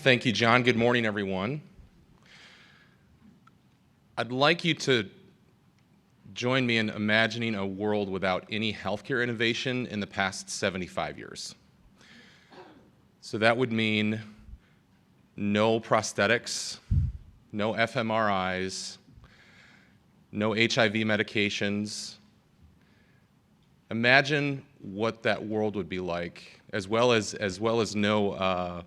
Thank you, John. Good morning, everyone. I'd like you to join me in imagining a world without any healthcare innovation in the past 75 years. So that would mean no prosthetics, no fMRIs, no HIV medications. Imagine what that world would be like, as well as no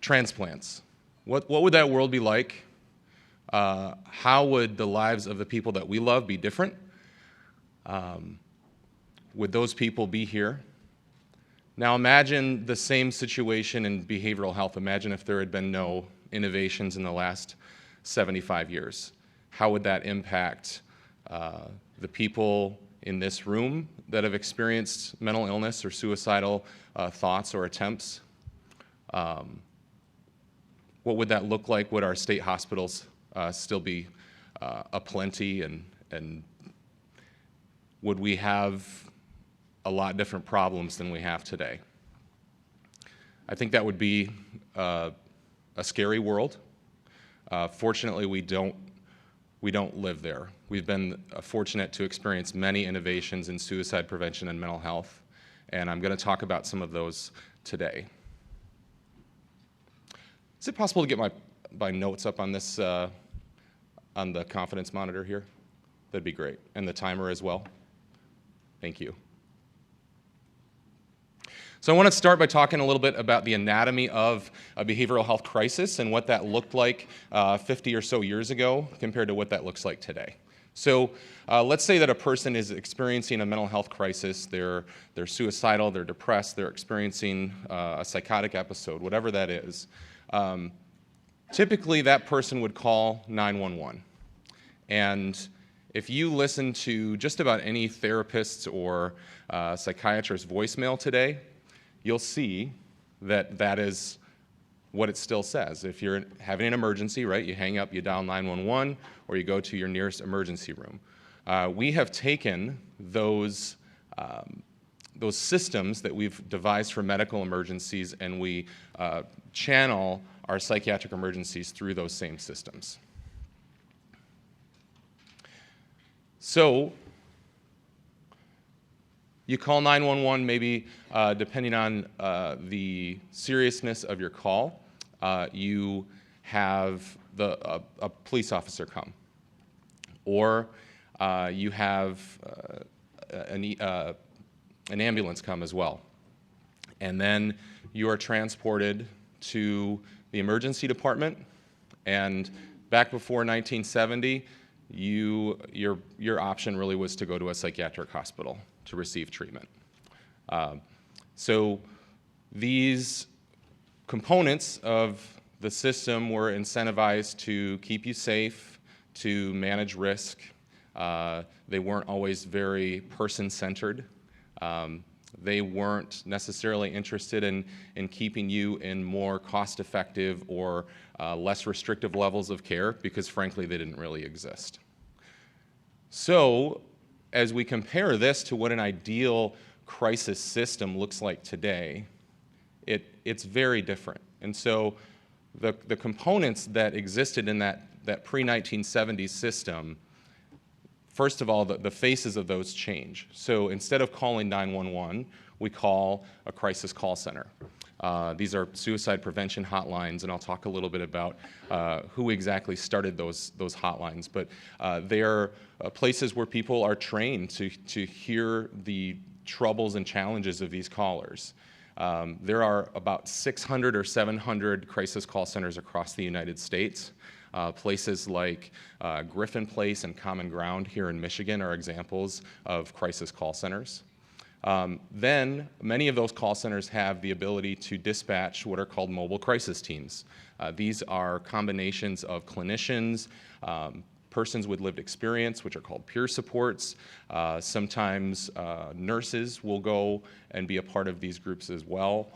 transplants. What would that world be like? How would the lives of the people that we love be different? Would those people be here? Now imagine the same situation in behavioral health. Imagine if there had been no innovations in the last 75 years. How would that impact the people in this room that have experienced mental illness or suicidal thoughts or attempts? What would that look like? Would our state hospitals still be aplenty, and would we have a lot different problems than we have today? I think that would be a scary world. Fortunately, we don't live there. We've been fortunate to experience many innovations in suicide prevention and mental health, and I'm going to talk about some of those today. Is it possible to get my notes up on this, on the confidence monitor here? That'd be great. And the timer as well. Thank you. So I want to start by talking a little bit about the anatomy of a behavioral health crisis and what that looked like 50 or so years ago compared to what that looks like today. So let's say that a person is experiencing a mental health crisis. They're suicidal, they're depressed, they're experiencing a psychotic episode, whatever that is. Typically, that person would call 911. And if you listen to just about any therapist's or psychiatrist's voicemail today, you'll see that that is what it still says. If you're having an emergency, right, you hang up, you dial 911, or you go to your nearest emergency room. We have taken those systems that we've devised for medical emergencies, and we channel our psychiatric emergencies through those same systems. So you call 911, maybe depending on the seriousness of your call, you have a police officer come, or you have an ambulance come as well. And then you are transported to the emergency department, and back before 1970, your option really was to go to a psychiatric hospital to receive treatment. So these components of the system were incentivized to keep you safe, to manage risk. They weren't always very person-centered. They weren't necessarily interested in keeping you in more cost-effective or less restrictive levels of care, because frankly they didn't really exist. So as we compare this to what an ideal crisis system looks like today, it's very different. And so the components that existed in that pre-1970s system, first of all, the faces of those change. So instead of calling 911, we call a crisis call center. These are suicide prevention hotlines, and I'll talk a little bit about who exactly started those hotlines. But they are places where people are trained to hear the troubles and challenges of these callers. There are about 600 or 700 crisis call centers across the United States. Places like Griffin Place and Common Ground here in Michigan are examples of crisis call centers. Then many of those call centers have the ability to dispatch what are called mobile crisis teams. These are combinations of clinicians, persons with lived experience, which are called peer supports. Sometimes nurses will go and be a part of these groups as well.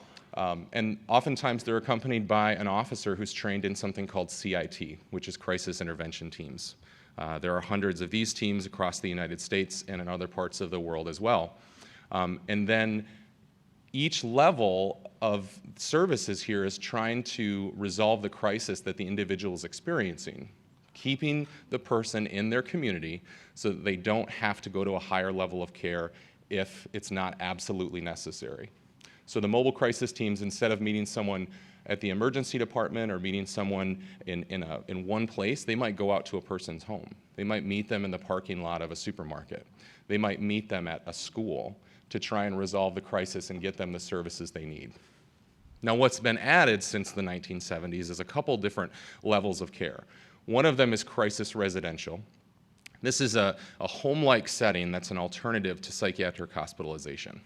And oftentimes they're accompanied by an officer who's trained in something called CIT, which is crisis intervention teams. There are hundreds of these teams across the United States and in other parts of the world as well. And then each level of services here is trying to resolve the crisis that the individual is experiencing, keeping the person in their community so that they don't have to go to a higher level of care if it's not absolutely necessary. So the mobile crisis teams, instead of meeting someone at the emergency department or meeting someone in one place, they might go out to a person's home. They might meet them in the parking lot of a supermarket. They might meet them at a school to try and resolve the crisis and get them the services they need. Now, what's been added since the 1970s is a couple different levels of care. One of them is crisis residential. This is a home-like setting that's an alternative to psychiatric hospitalization.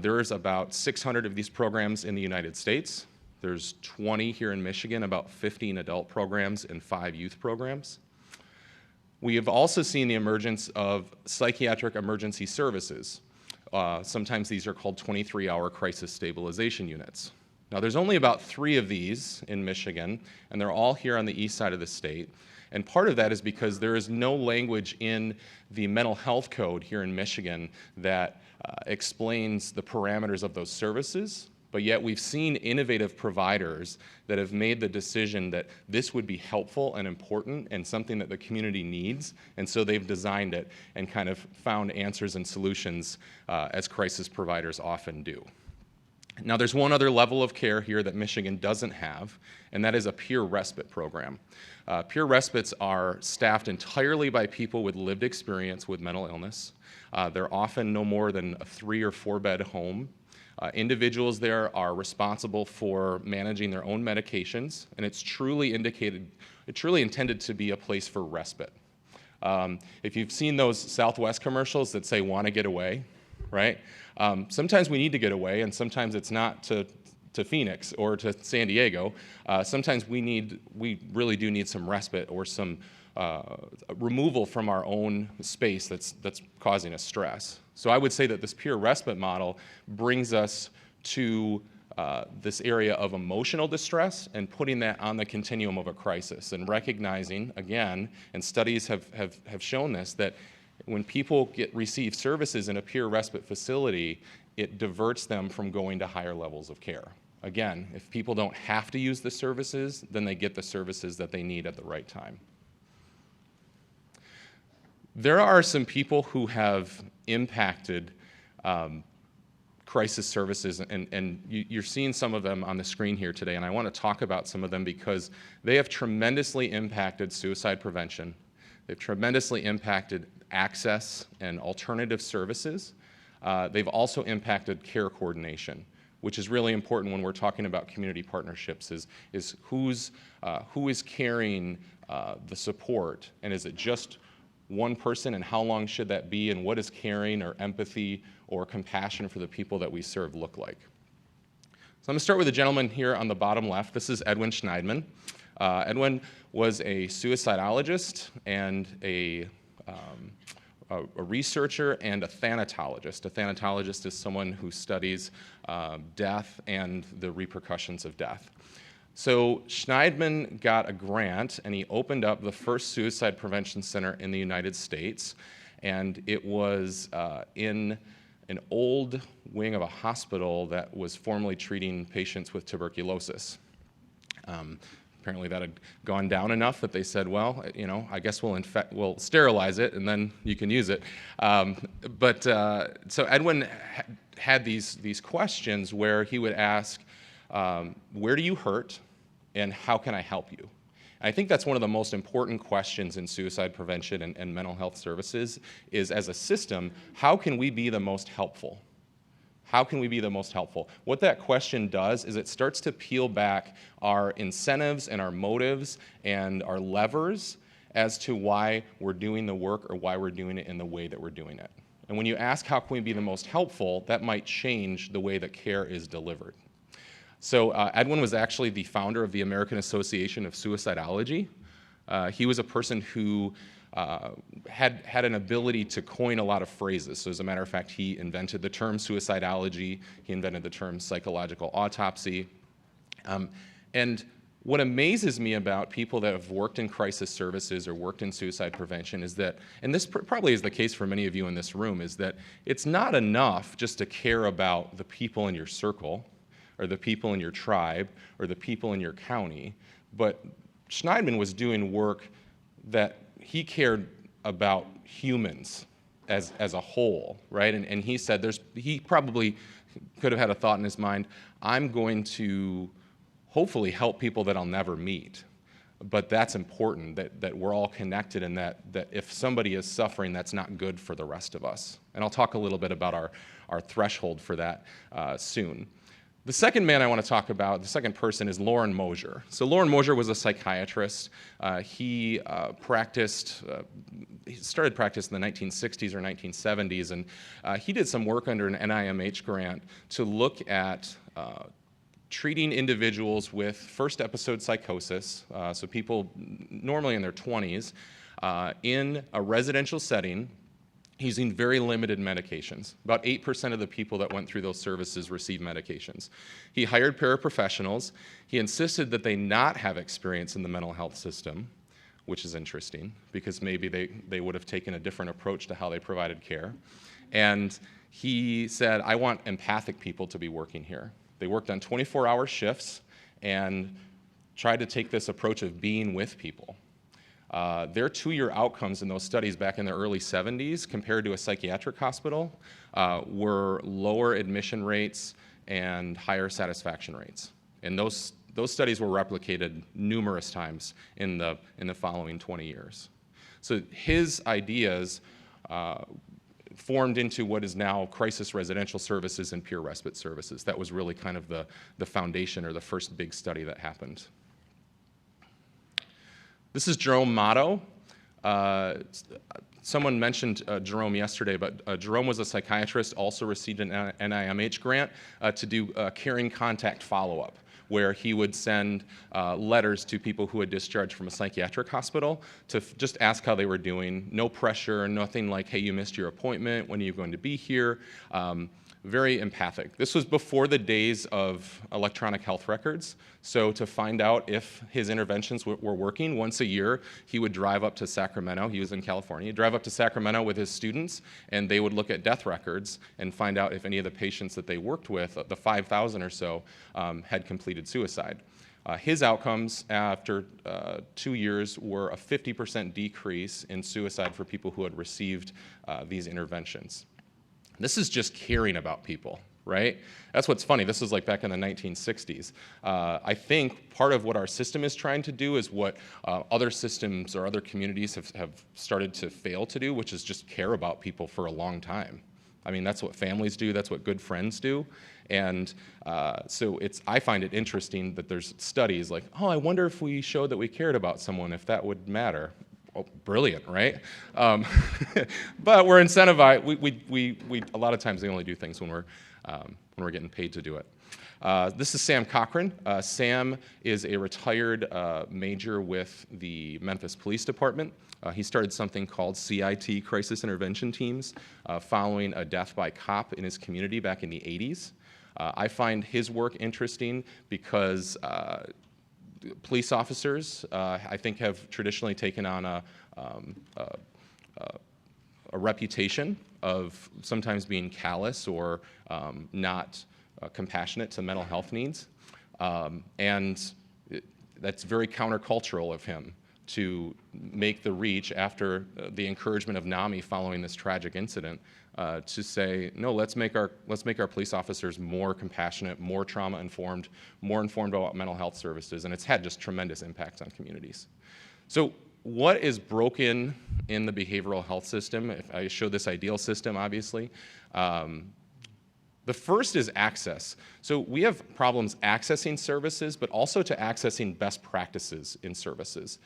There's about 600 of these programs in the United States. There's 20 here in Michigan, about 15 adult programs and 5 youth programs. We have also seen the emergence of psychiatric emergency services. Sometimes these are called 23-hour crisis stabilization units. Now, there's only about 3 of these in Michigan, and they're all here on the east side of the state. And part of that is because there is no language in the mental health code here in Michigan that explains the parameters of those services, but yet we've seen innovative providers that have made the decision that this would be helpful and important and something that the community needs, and so they've designed it and kind of found answers and solutions as crisis providers often do. Now, there's one other level of care here that Michigan doesn't have, and that is a peer respite program. Peer respites are staffed entirely by people with lived experience with mental illness. They're often no more than a 3 or 4 bed home. Individuals there are responsible for managing their own medications, and it's truly intended to be a place for respite. If you've seen those Southwest commercials that say, "Want to get away," right? Sometimes we need to get away, and sometimes it's not to Phoenix or to San Diego. Sometimes we really do need some respite or some removal from our own space that's causing us stress. So I would say that this peer respite model brings us to this area of emotional distress and putting that on the continuum of a crisis and recognizing, again, and studies have shown this, that when people receive services in a peer respite facility, it diverts them from going to higher levels of care. Again, if people don't have to use the services, then they get the services that they need at the right time. There are some people who have impacted crisis services, and you're seeing some of them on the screen here today, and I want to talk about some of them because they have tremendously impacted suicide prevention. They've tremendously impacted access and alternative services. They've also impacted care coordination, which is really important when we're talking about community partnerships, is who is carrying the support, and is it just one person, and how long should that be, and what does caring or empathy or compassion for the people that we serve look like? So I'm going to start with the gentleman here on the bottom left. This is Edwin Schneidman. Edwin was a suicidologist and a researcher and a thanatologist. A thanatologist is someone who studies death and the repercussions of death. So Schneidman got a grant, and he opened up the first suicide prevention center in the United States, and it was in an old wing of a hospital that was formerly treating patients with tuberculosis. Apparently that had gone down enough that they said, well, I guess we'll sterilize it, and then you can use it. So Edwin had these questions where he would ask, where do you hurt, and how can I help you? I think that's one of the most important questions in suicide prevention and mental health services is, as a system, how can we be the most helpful? How can we be the most helpful? What that question does is it starts to peel back our incentives and our motives and our levers as to why we're doing the work or why we're doing it in the way that we're doing it. And when you ask how can we be the most helpful, that might change the way that care is delivered. So Edwin was actually the founder of the American Association of Suicidology. He was a person who had an ability to coin a lot of phrases. So as a matter of fact, he invented the term suicidology. He invented the term psychological autopsy. And what amazes me about people that have worked in crisis services or worked in suicide prevention is that, and this probably is the case for many of you in this room, is that it's not enough just to care about the people in your circle or the people in your tribe or the people in your county, but Schneidman was doing work that he cared about humans as a whole, right? And he said he probably could have had a thought in his mind, I'm going to hopefully help people that I'll never meet. But that's important, that we're all connected, and that if somebody is suffering, that's not good for the rest of us. And I'll talk a little bit about our threshold for that soon. The second man I want to talk about, the second person, is Loren Mosier. So Loren Mosier was a psychiatrist. He started practice in the 1960s or 1970s, and he did some work under an NIMH grant to look at treating individuals with first episode psychosis, so people normally in their 20s, in a residential setting using very limited medications. About 8% of the people that went through those services received medications. He hired paraprofessionals. He insisted that they not have experience in the mental health system, which is interesting because maybe they would have taken a different approach to how they provided care. And he said, I want empathic people to be working here. They worked on 24-hour shifts and tried to take this approach of being with people. Their 2-year outcomes in those studies back in the early 70s compared to a psychiatric hospital were lower admission rates and higher satisfaction rates. And those studies were replicated numerous times in the following 20 years. So his ideas formed into what is now crisis residential services and peer respite services. That was really kind of the foundation or the first big study that happened. This is Jerome Motto. Someone mentioned Jerome yesterday, but Jerome was a psychiatrist, also received an NIMH grant to do caring contact follow-up, where he would send letters to people who had discharged from a psychiatric hospital to just ask how they were doing. No pressure, nothing like, hey, you missed your appointment, when are you going to be here? Very empathic. This was before the days of electronic health records, so to find out if his interventions were working, once a year he would drive up to Sacramento. He was in California. He'd drive up to Sacramento with his students, and they would look at death records and find out if any of the patients that they worked with, the 5,000 or so, had completed suicide. His outcomes after 2 years were a 50% decrease in suicide for people who had received these interventions. This is just caring about people, right? That's what's funny. This was like back in the 1960s. I think part of what our system is trying to do is what other systems or other communities have started to fail to do, which is just care about people for a long time. I mean, that's what families do. That's what good friends do. And so I find it interesting that there's studies like, oh, I wonder if we showed that we cared about someone, if that would matter. Oh, brilliant, right? But we're incentivized. We a lot of times we only do things when we're getting paid to do it. This is Sam Cochran. Sam is a retired major with the Memphis Police Department. He started something called CIT, Crisis Intervention Teams, following a death by cop in his community back in the 80s. I find his work interesting because police officers, I think, have traditionally taken on a reputation of sometimes being callous or not compassionate to mental health needs. And that's very countercultural of him to make the reach after the encouragement of NAMI following this tragic incident to say, no, let's make our police officers more compassionate, more trauma-informed, more informed about mental health services, and it's had just tremendous impacts on communities. So what is broken in the behavioral health system? If I show this ideal system, obviously. The first is access. So we have problems accessing services, but also to accessing best practices in services.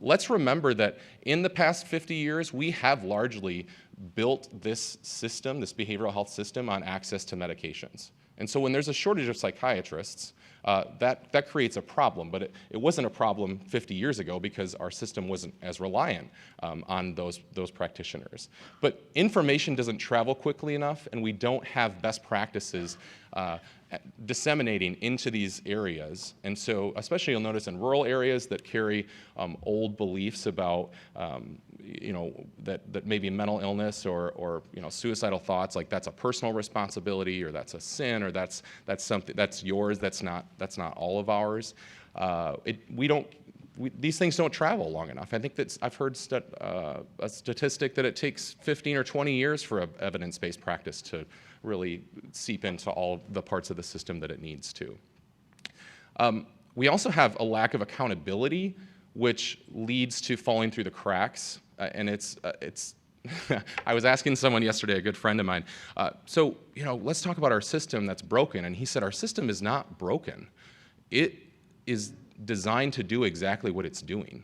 Let's remember that in the past 50 years, we have largely built this system, this behavioral health system, on access to medications. And so when there's a shortage of psychiatrists, that creates a problem, but it wasn't a problem 50 years ago because our system wasn't as reliant on those practitioners. But information doesn't travel quickly enough, and we don't have best practices disseminating into these areas. And so especially you'll notice in rural areas that carry old beliefs about that maybe mental illness or suicidal thoughts, like that's a personal responsibility or that's a sin or that's something that's yours, that's not all of ours. These things don't travel long enough. I think that I've heard a statistic that it takes 15 or 20 years for evidence-based practice to really seep into all the parts of the system that it needs to. We also have a lack of accountability, which leads to falling through the cracks. And it's I was asking someone yesterday, a good friend of mine, so let's talk about our system that's broken. And he said, our system is not broken. It is designed to do exactly what it's doing.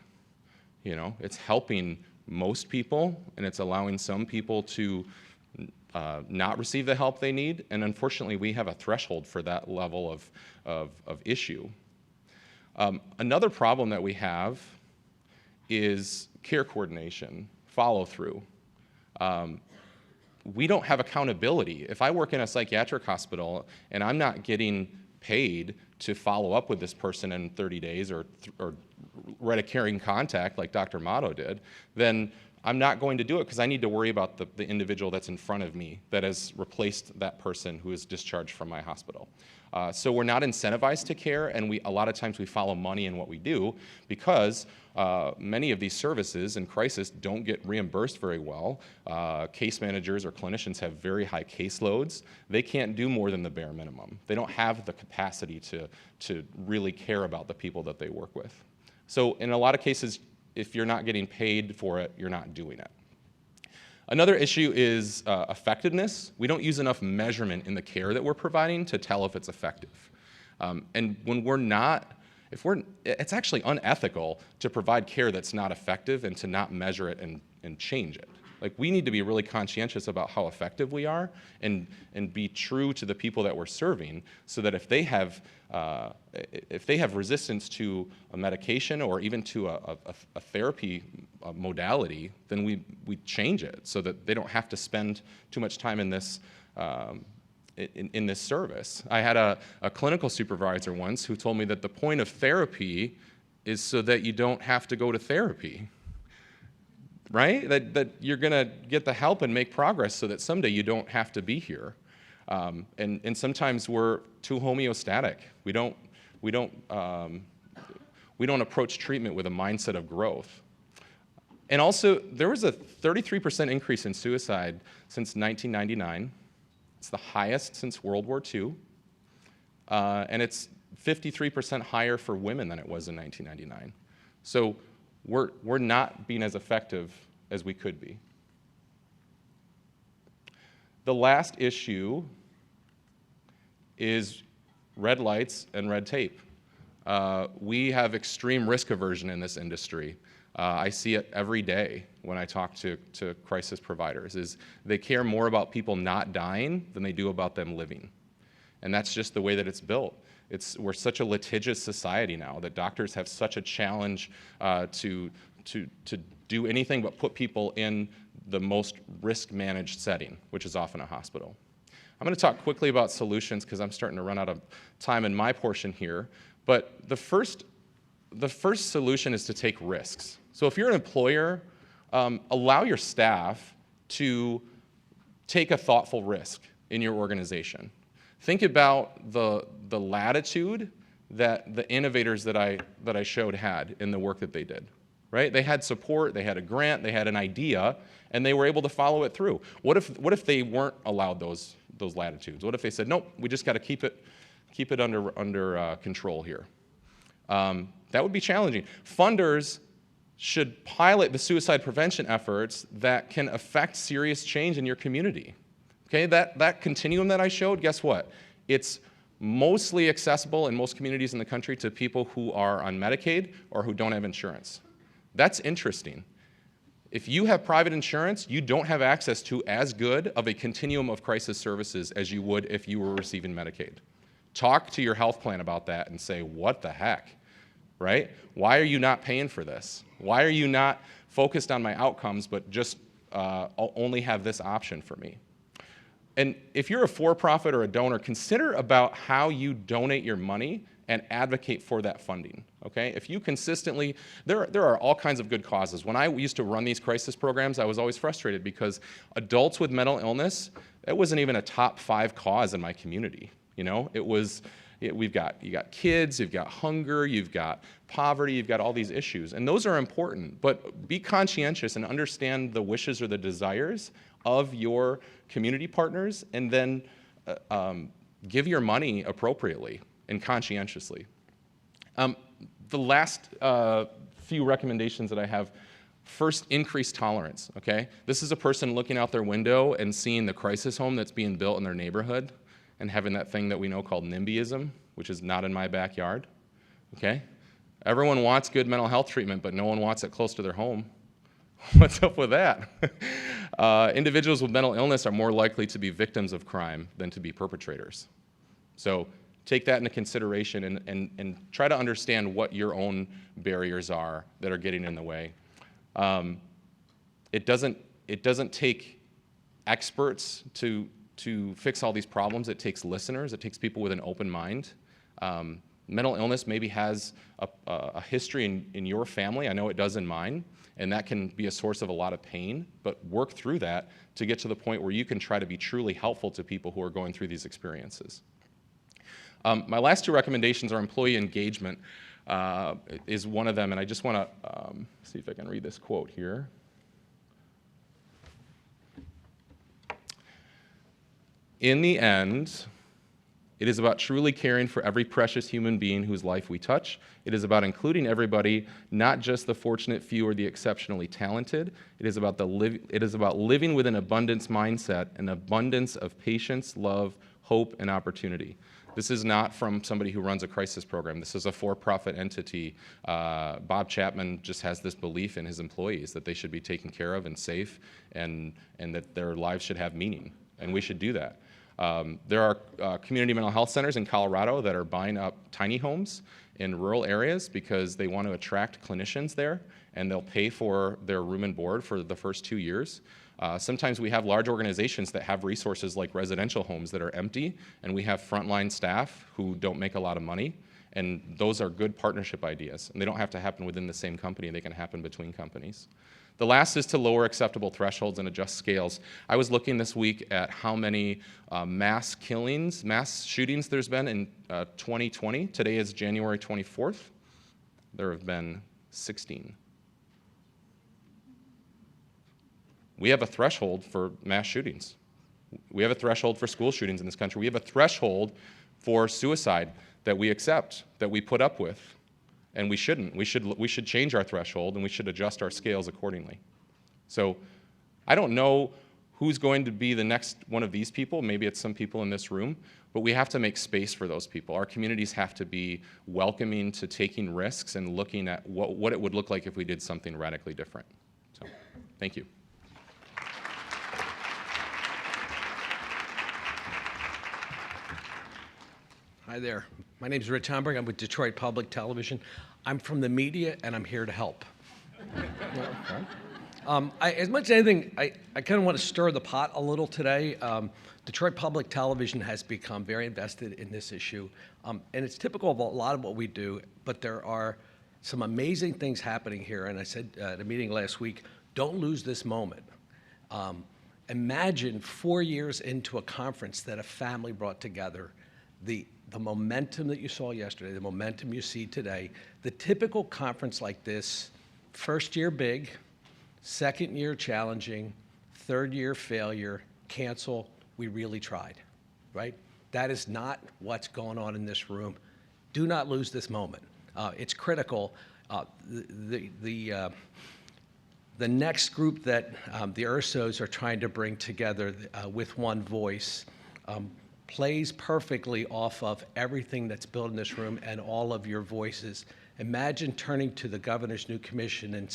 It's helping most people, and it's allowing some people to not receive the help they need. And unfortunately, we have a threshold for that level of issue. Another problem that we have is care coordination, follow through. We don't have accountability. If I work in a psychiatric hospital and I'm not getting paid to follow up with this person in 30 days or write a caring contact like Dr. Motto did, then I'm not going to do it because I need to worry about the individual that's in front of me that has replaced that person who is discharged from my hospital. So we're not incentivized to care, and a lot of times we follow money in what we do because many of these services in crisis don't get reimbursed very well. Case managers or clinicians have very high caseloads. They can't do more than the bare minimum. They don't have the capacity to really care about the people that they work with. So in a lot of cases, if you're not getting paid for it, you're not doing it. Another issue is effectiveness. We don't use enough measurement in the care that we're providing to tell if it's effective. And when we're not, it's actually unethical to provide care that's not effective and to not measure it and change it. Like, we need to be really conscientious about how effective we are and be true to the people that we're serving, so that if they have resistance to a medication or even to a therapy modality, then we change it so that they don't have to spend too much time in this in this service. I had a clinical supervisor once who told me that the point of therapy is so that you don't have to go to therapy. Right? That you're going to get the help and make progress so that someday you don't have to be here. And sometimes we're too homeostatic. We don't approach treatment with a mindset of growth. And also, there was a 33% increase in suicide since 1999. It's the highest since World War II. And it's 53% higher for women than it was in 1999. So we're not being as effective as we could be. The last issue is red lights and red tape. We have extreme risk aversion in this industry. I see it every day when I talk to crisis providers, is they care more about people not dying than they do about them living. And that's just the way that it's built. We're such a litigious society now that doctors have such a challenge to do anything but put people in the most risk-managed setting, which is often a hospital. I'm going to talk quickly about solutions because I'm starting to run out of time in my portion here. But the first solution is to take risks. So if you're an employer, allow your staff to take a thoughtful risk in your organization. Think about the latitude that the innovators that I showed had in the work that they did, right? They had support, they had a grant, they had an idea, and they were able to follow it through. What if they weren't allowed those latitudes? What if they said, nope, we just got to keep it under control here? That would be challenging. Funders should pilot the suicide prevention efforts that can affect serious change in your community. Okay, that continuum that I showed, guess what? It's mostly accessible in most communities in the country to people who are on Medicaid or who don't have insurance. That's interesting. If you have private insurance, you don't have access to as good of a continuum of crisis services as you would if you were receiving Medicaid. Talk to your health plan about that and say, what the heck, right? Why are you not paying for this? Why are you not focused on my outcomes but just only have this option for me? And if you're a for-profit or a donor, consider about how you donate your money and advocate for that funding, okay? If you consistently, there are all kinds of good causes. When I used to run these crisis programs, I was always frustrated because adults with mental illness, it wasn't even a top 5 cause in my community, you know? You got kids, you've got hunger, you've got poverty, you've got all these issues, and those are important, but be conscientious and understand the wishes or the desires of your community partners, and then give your money appropriately and conscientiously. The last few recommendations that I have, first, increase tolerance, okay? This is a person looking out their window and seeing the crisis home that's being built in their neighborhood and having that thing that we know called NIMBYism, which is not in my backyard, okay? Everyone wants good mental health treatment, but no one wants it close to their home. What's up with that? Individuals with mental illness are more likely to be victims of crime than to be perpetrators. So take that into consideration and try to understand what your own barriers are that are getting in the way. It doesn't take experts to fix all these problems. It takes listeners. It takes people with an open mind. Mental illness maybe has a history in your family. I know it does in mine, and that can be a source of a lot of pain, but work through that to get to the point where you can try to be truly helpful to people who are going through these experiences. My last 2 recommendations are employee engagement is one of them, and I just want to see if I can read this quote here. In the end, it is about truly caring for every precious human being whose life we touch. It is about including everybody, not just the fortunate few or the exceptionally talented. It is about living with an abundance mindset, an abundance of patience, love, hope, and opportunity. This is not from somebody who runs a crisis program. This is a for-profit entity. Bob Chapman just has this belief in his employees that they should be taken care of and safe, and that their lives should have meaning, and we should do that. There are community mental health centers in Colorado that are buying up tiny homes in rural areas because they want to attract clinicians there, and they'll pay for their room and board for the first 2 years. Sometimes we have large organizations that have resources like residential homes that are empty, and we have frontline staff who don't make a lot of money, and those are good partnership ideas. And they don't have to happen within the same company, they can happen between companies. The last is to lower acceptable thresholds and adjust scales. I was looking this week at how many mass shootings there's been in 2020. Today is January 24th. There have been 16. We have a threshold for mass shootings. We have a threshold for school shootings in this country. We have a threshold for suicide that we accept, that we put up with. And we shouldn't. We should change our threshold, and we should adjust our scales accordingly. So I don't know who's going to be the next one of these people. Maybe it's some people in this room, but we have to make space for those people. Our communities have to be welcoming to taking risks and looking at what it would look like if we did something radically different. So thank you. Hi there. My name is Rich Homburg. I'm with Detroit Public Television. I'm from the media, and I'm here to help. As much as anything, I kind of want to stir the pot a little today. Detroit Public Television has become very invested in this issue, and it's typical of a lot of what we do, but there are some amazing things happening here, and I said at a meeting last week, don't lose this moment. Imagine 4 years into a conference that a family brought together, the momentum that you saw yesterday, the momentum you see today. The typical conference like this, first year big, second year challenging, third year failure, cancel, we really tried, right? That is not what's going on in this room. Do not lose this moment. It's critical. The next group that the URSOs are trying to bring together with one voice plays perfectly off of everything that's built in this room and all of your voices. Imagine turning to the governor's new commission and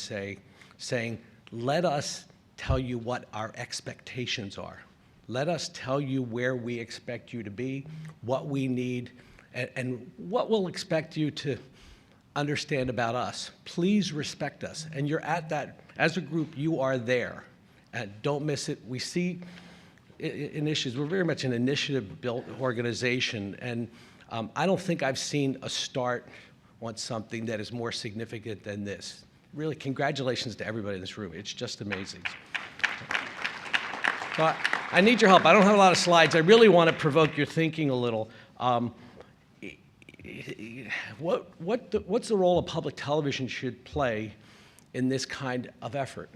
saying, let us tell you what our expectations are. Let us tell you where we expect you to be, what we need, and what we'll expect you to understand about us. Please respect us. And you're at that, as a group, you are there. And don't miss it. We see initiatives. We're very much an initiative-built organization, and I don't think I've seen a start on something that is more significant than this. Really, congratulations to everybody in this room. It's just amazing. But I need your help. I don't have a lot of slides. I really want to provoke your thinking a little. What's the role of public television should play in this kind of effort?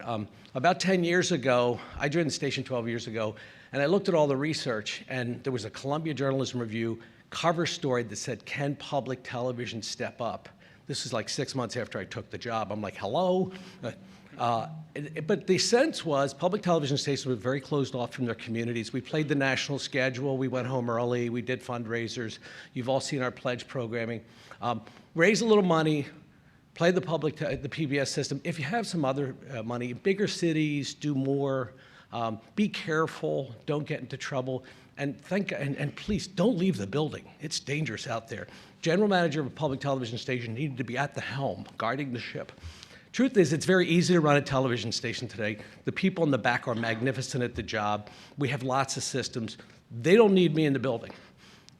About 10 years ago, I joined the station 12 years ago, and I looked at all the research, and there was a Columbia Journalism Review cover story that said, "Can public television step up?" This is like 6 months after I took the job. I'm like, hello? But the sense was public television stations were very closed off from their communities. We played the national schedule. We went home early. We did fundraisers. You've all seen our pledge programming. Raise a little money, play the PBS system. If you have some other money, bigger cities, do more. Be careful. Don't get into trouble. And please don't leave the building. It's dangerous out there. General manager of a public television station needed to be at the helm, guarding the ship. Truth is, it's very easy to run a television station today. The people in the back are magnificent at the job. We have lots of systems. They don't need me in the building.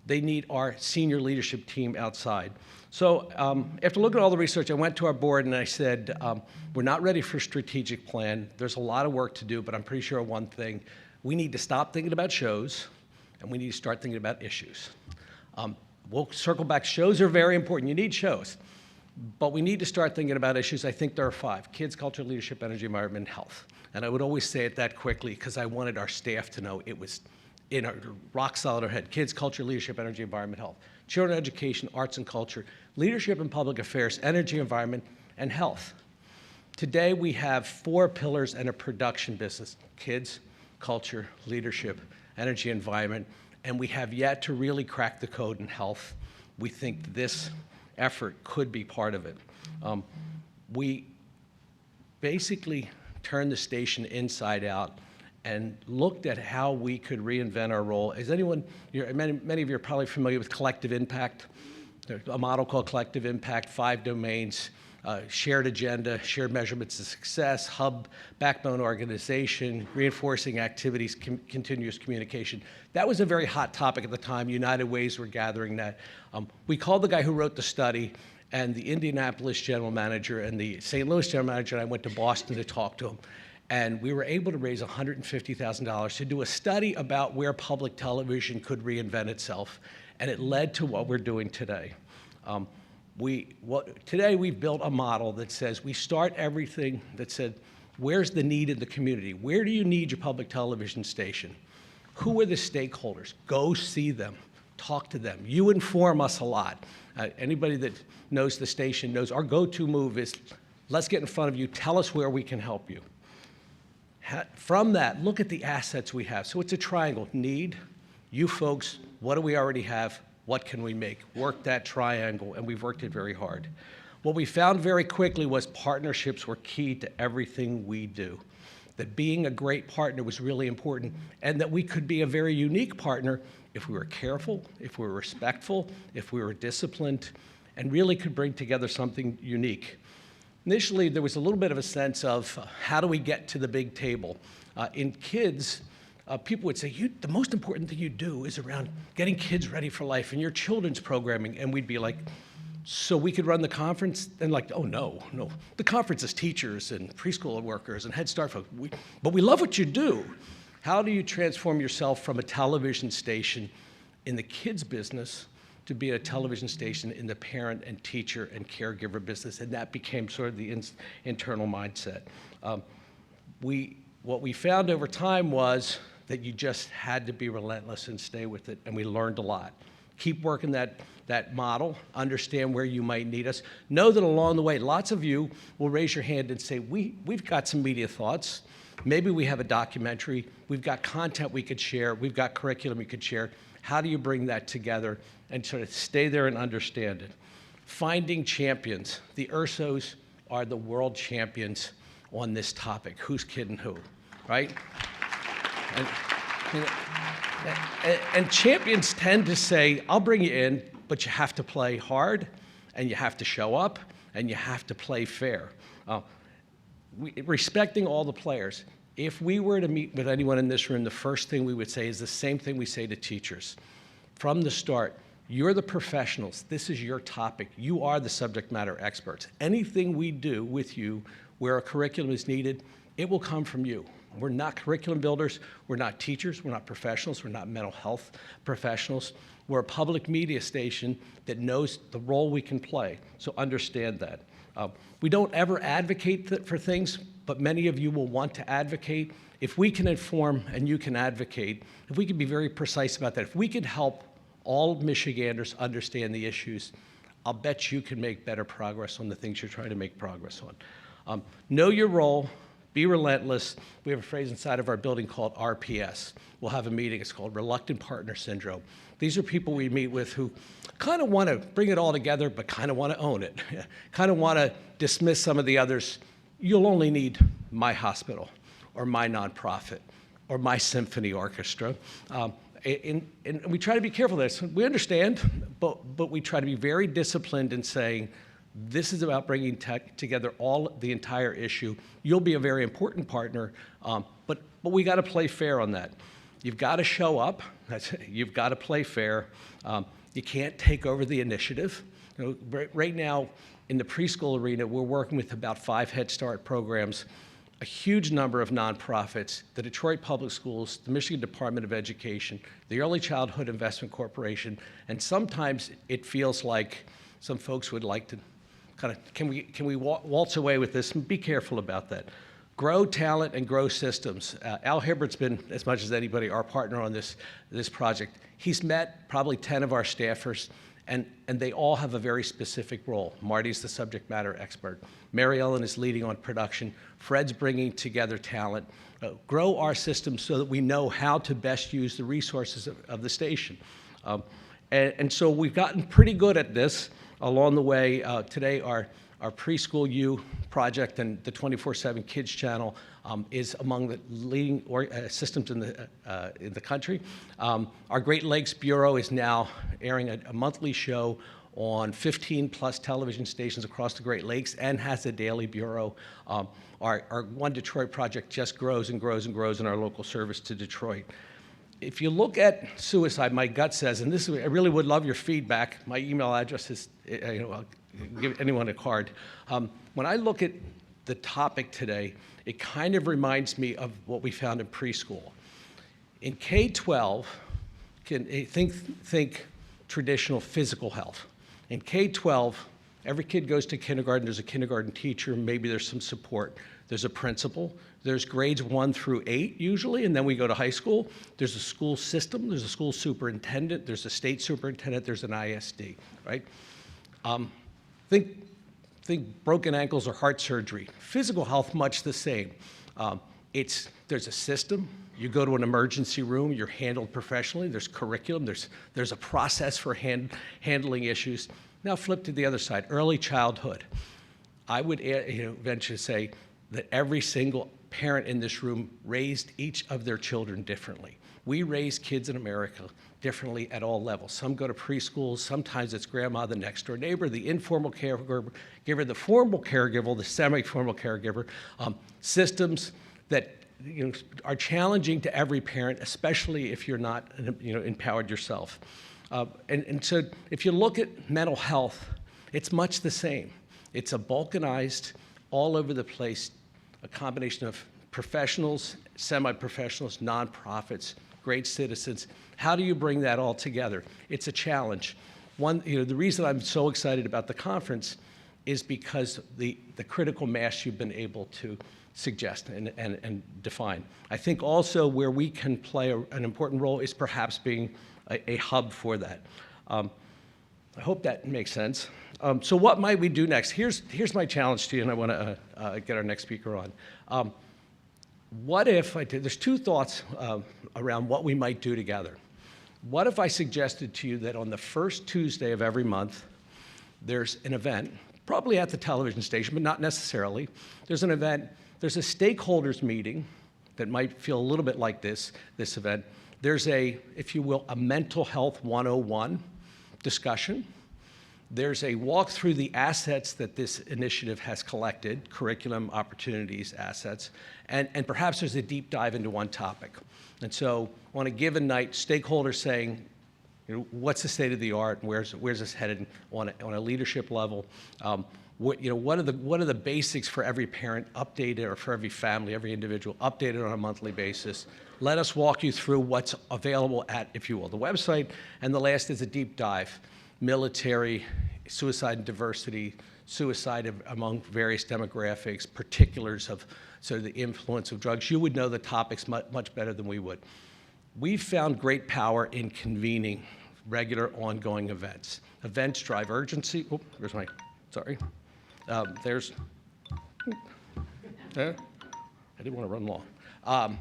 They need our senior leadership team outside. So after looking at all the research, I went to our board and I said, we're not ready for a strategic plan. There's a lot of work to do, but I'm pretty sure of one thing. We need to stop thinking about shows, and we need to start thinking about issues. We'll circle back. Shows are very important. You need shows. But we need to start thinking about issues. I think there are 5: kids, culture, leadership, energy, environment, and health. And I would always say it that quickly because I wanted our staff to know it was in our rock solid our head. Kids, culture, leadership, energy, environment, health. Children, education, arts and culture, leadership and public affairs, energy, environment, and health. Today we have 4 pillars and a production business: kids, culture, leadership, energy, environment, and we have yet to really crack the code in health. We think this effort could be part of it. We basically turned the station inside out and looked at how we could reinvent our role. Is anyone, many of you are probably familiar with collective impact. There's a model called collective impact, 5 domains: shared agenda, shared measurements of success, hub, backbone organization, reinforcing activities, continuous communication. That was a very hot topic at the time. United Ways were gathering that. We called the guy who wrote the study, and the Indianapolis general manager and the St. Louis general manager, and I went to Boston to talk to him. And we were able to raise $150,000 to do a study about where public television could reinvent itself, and it led to what we're doing today. Today we've built a model that says we start everything that said, where's the need in the community? Where do you need your public television station? Who are the stakeholders? Go see them, talk to them. You inform us a lot. Anybody that knows the station knows our go-to move is, let's get in front of you, tell us where we can help you. From that, look at the assets we have. So it's a triangle: need, you folks, what do we already have? What can we make? Work that triangle, and we've worked it very hard. What we found very quickly was partnerships were key to everything we do. That being a great partner was really important, and that we could be a very unique partner if we were careful, if we were respectful, if we were disciplined, and really could bring together something unique. Initially, there was a little bit of a sense of how do we get to the big table? In kids, people would say, the most important thing you do is around getting kids ready for life and your children's programming. And we'd be like, so we could run the conference? And like, oh, no. The conference is teachers and preschool workers and Head Start folks. But we love what you do. How do you transform yourself from a television station in the kids business to be a television station in the parent and teacher and caregiver business? And that became sort of the internal mindset. What we found over time was that you just had to be relentless and stay with it, and we learned a lot. Keep working that model, understand where you might need us. Know that along the way, lots of you will raise your hand and say, we've got some media thoughts. Maybe we have a documentary. We've got content we could share. We've got curriculum we could share. How do you bring that together and sort of stay there and understand it? Finding champions. The URSOs are the world champions on this topic. Who's kidding who, right? And champions tend to say, I'll bring you in, but you have to play hard, and you have to show up, and you have to play fair. Respecting all the players. If we were to meet with anyone in this room, the first thing we would say is the same thing we say to teachers. From the start, you're the professionals. This is your topic. You are the subject matter experts. Anything we do with you where a curriculum is needed, it will come from you. We're not curriculum builders. We're not teachers. We're not professionals. We're not mental health professionals. We're a public media station that knows the role we can play. So understand that. We don't ever advocate for things, but many of you will want to advocate. If we can inform and you can advocate, if we can be very precise about that, if we can help all Michiganders understand the issues, I'll bet you can make better progress on the things you're trying to make progress on. Know your role, be relentless. We have a phrase inside of our building called RPS. We'll have a meeting, it's called Reluctant Partner Syndrome. These are people we meet with who kind of want to bring it all together, but kind of want to own it, kind of want to dismiss some of the others. You'll only need my hospital or my nonprofit or my symphony orchestra. And we try to be careful of this. We understand, but we try to be very disciplined in saying, this is about bringing together the entire issue. You'll be a very important partner, but we got to play fair on that. You've got to show up. You've got to play fair. You can't take over the initiative. You know, right now, in the preschool arena, we're working with about 5 Head Start programs, a huge number of nonprofits, the Detroit Public Schools, the Michigan Department of Education, the Early Childhood Investment Corporation, and sometimes it feels like some folks would like to kind of, can we waltz away with this? And be careful about that. Grow talent and grow systems. Al Hibbert's been, as much as anybody, our partner on this project. He's met probably 10 of our staffers, and they all have a very specific role. Marty's the subject matter expert. Mary Ellen is leading on production. Fred's bringing together talent. Grow our system so that we know how to best use the resources of the station. And so we've gotten pretty good at this along the way. Today, our Preschool U project and the 24/7 Kids channel is among the leading systems in the country. Our Great Lakes Bureau is now airing a monthly show on 15+ television stations across the Great Lakes and has a daily bureau. Our One Detroit project just grows and grows and grows in our local service to Detroit. If you look at suicide, my gut says, and this I really would love your feedback. My email address is, I'll give anyone a card. When I look at the topic today, it kind of reminds me of what we found in preschool. In K-12, think traditional physical health. In K-12, every kid goes to kindergarten, there's a kindergarten teacher, maybe there's some support. There's a principal, there's grades 1 through 8 usually, and then we go to high school. There's a school system, there's a school superintendent, there's a state superintendent, there's an ISD, right? Think broken ankles or heart surgery. Physical health, much the same. There's a system. You go to an emergency room, you're handled professionally, there's curriculum, there's a process for handling issues. Now flip to the other side, early childhood. I would venture to say that every single parent in this room raised each of their children differently. We raise kids in America differently at all levels. Some go to preschools, sometimes it's grandma, the next door neighbor, the informal caregiver, the formal caregiver, the semi-formal caregiver, systems that are challenging to every parent, especially if you're not empowered yourself. And so if you look at mental health, it's much the same. It's a balkanized, all over the place, a combination of professionals, semi-professionals, nonprofits, great citizens. How do you bring that all together? It's a challenge. The reason I'm so excited about the conference is because the critical mass you've been able to suggest and define. I think also where we can play an important role is perhaps being a hub for that. I hope that makes sense. So what might we do next? Here's my challenge to you, and I want to get our next speaker on. What if there's 2 thoughts around what we might do together. What if I suggested to you that on the first Tuesday of every month, there's an event, probably at the television station, but not necessarily. There's an event, there's a stakeholders meeting that might feel a little bit like this event. There's if you will, a mental health 101 discussion. There's a walk through the assets that this initiative has collected, curriculum, opportunities, assets, and perhaps there's a deep dive into one topic. And so on a given night, stakeholders saying, what's the state of the art, and where's this headed on a leadership level? What are the basics for every parent updated, or for every family, every individual updated on a monthly basis? Let us walk you through what's available at, if you will, the website. And the last is a deep dive. Military, suicide and diversity, suicide among various demographics, particulars of sort of the influence of drugs. You would know the topics much better than we would. We've found great power in convening regular ongoing events. Events drive urgency. Oh, there's my, sorry. I didn't want to run long.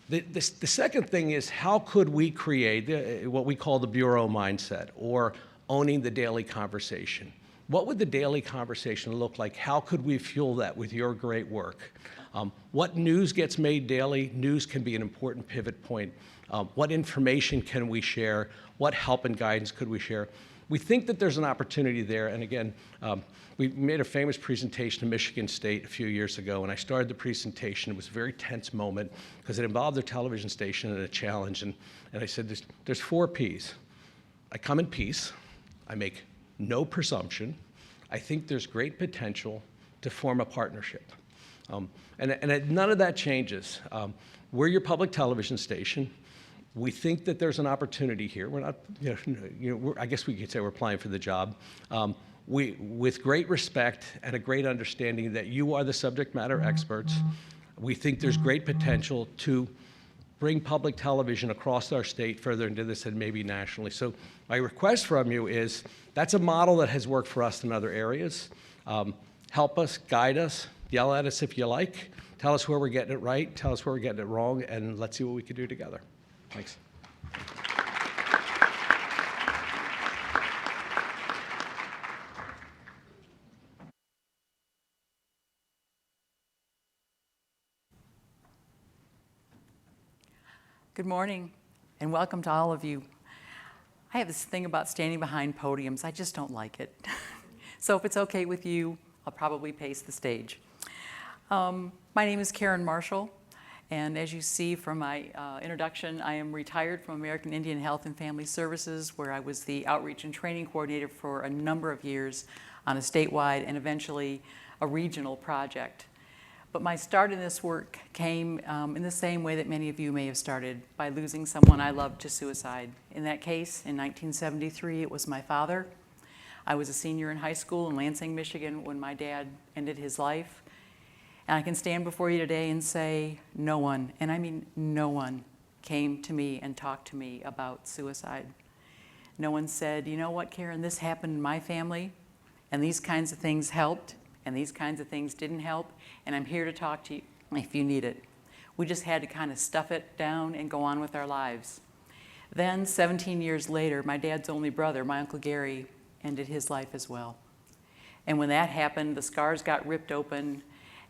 The second thing is, how could we create what we call the bureau mindset, or owning the daily conversation? What would the daily conversation look like? How could we fuel that with your great work? What news gets made daily? News can be an important pivot point. What information can we share? What help and guidance could we share? We think that there's an opportunity there, and again, we made a famous presentation to Michigan State a few years ago, and I started the presentation. It was a very tense moment because it involved their television station and a challenge, and I said, there's 4 Ps. I come in peace, I make no presumption, I think there's great potential to form a partnership. And none of that changes. We're your public television station. We think that there's an opportunity here. We're not, I guess we could say we're applying for the job. With great respect and a great understanding that you are the subject matter experts, we think there's great potential to bring public television across our state further into this and maybe nationally. So my request from you is, that's a model that has worked for us in other areas. Help us, guide us, yell at us if you like, tell us where we're getting it right, tell us where we're getting it wrong, and let's see what we can do together. Thanks. Good morning, and welcome to all of you. I have this thing about standing behind podiums. I just don't like it. So if it's okay with you, I'll probably pace the stage. My name is Karen Marshall, and as you see from my introduction, I am retired from American Indian Health and Family Services, where I was the outreach and training coordinator for a number of years on a statewide and eventually a regional project. But my start in this work came in the same way that many of you may have started, by losing someone I loved to suicide. In that case, in 1973, it was my father. I was a senior in high school in Lansing, Michigan, when my dad ended his life. And I can stand before you today and say, no one, and I mean no one, came to me and talked to me about suicide. No one said, you know what, Karen, this happened in my family, and these kinds of things helped, and these kinds of things didn't help, and I'm here to talk to you if you need it. We just had to kind of stuff it down and go on with our lives. Then, 17 years later, my dad's only brother, my Uncle Gary, ended his life as well. And when that happened, the scars got ripped open,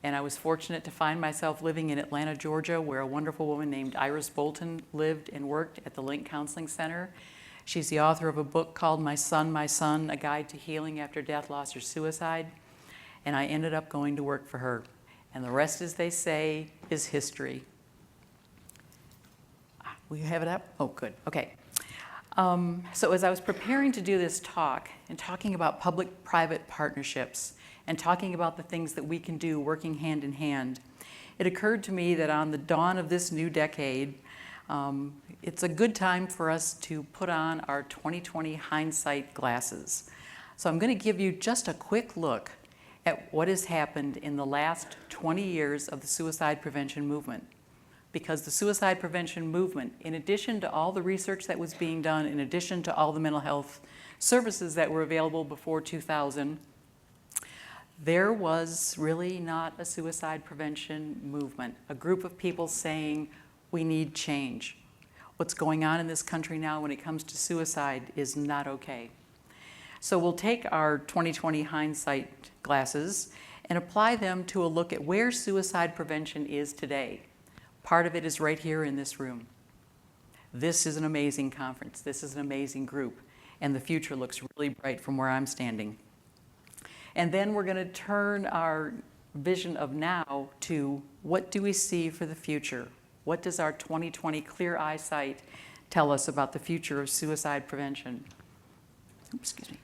and I was fortunate to find myself living in Atlanta, Georgia, where a wonderful woman named Iris Bolton lived and worked at the Link Counseling Center. She's the author of a book called My Son, A Guide to Healing After Death, Loss, or Suicide. And I ended up going to work for her. And the rest, as they say, is history. Will you have it up? Oh, good. Okay. So as I was preparing to do this talk and talking about public-private partnerships and talking about the things that we can do working hand in hand, it occurred to me that on the dawn of this new decade, it's a good time for us to put on our 2020 hindsight glasses. So I'm going to give you just a quick look at what has happened in the last 20 years of the suicide prevention movement. Because the suicide prevention movement, in addition to all the research that was being done, in addition to all the mental health services that were available before 2000, there was really not a suicide prevention movement, a group of people saying, we need change. What's going on in this country now when it comes to suicide is not okay. So we'll take our 2020 hindsight glasses and apply them to a look at where suicide prevention is today. Part of it is right here in this room. This is an amazing conference. This is an amazing group. and the future looks really bright from where I'm standing. And then we're going to turn our vision of now to what do we see for the future? What does our 2020 clear eyesight tell us about the future of suicide prevention? Oops, excuse me.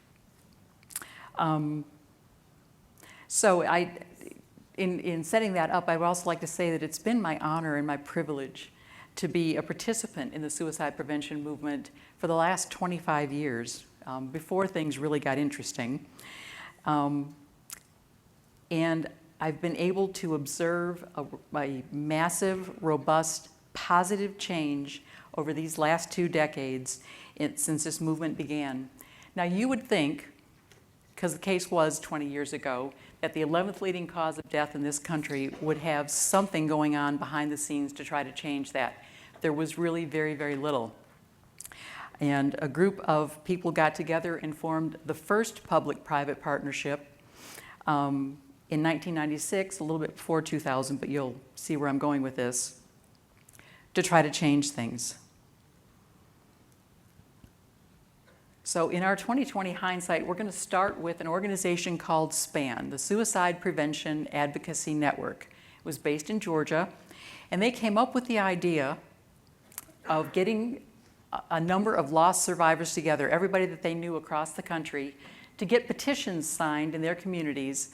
So in setting that up, I would also like to say that it's been my honor and my privilege to be a participant in the suicide prevention movement for the last 25 years, before things really got interesting. And I've been able to observe a massive, robust, positive change over these last 2 decades since this movement began. Now, you would think, because the case was 20 years ago, that the 11th leading cause of death in this country would have something going on behind the scenes to try to change that. There was really very, very little. And a group of people got together and formed the first public-private partnership in 1996, a little bit before 2000, but you'll see where I'm going with this, to try to change things. So in our 2020 hindsight, we're going to start with an organization called SPAN, the Suicide Prevention Advocacy Network. It was based in Georgia, and they came up with the idea of getting a number of lost survivors together, everybody that they knew across the country, to get petitions signed in their communities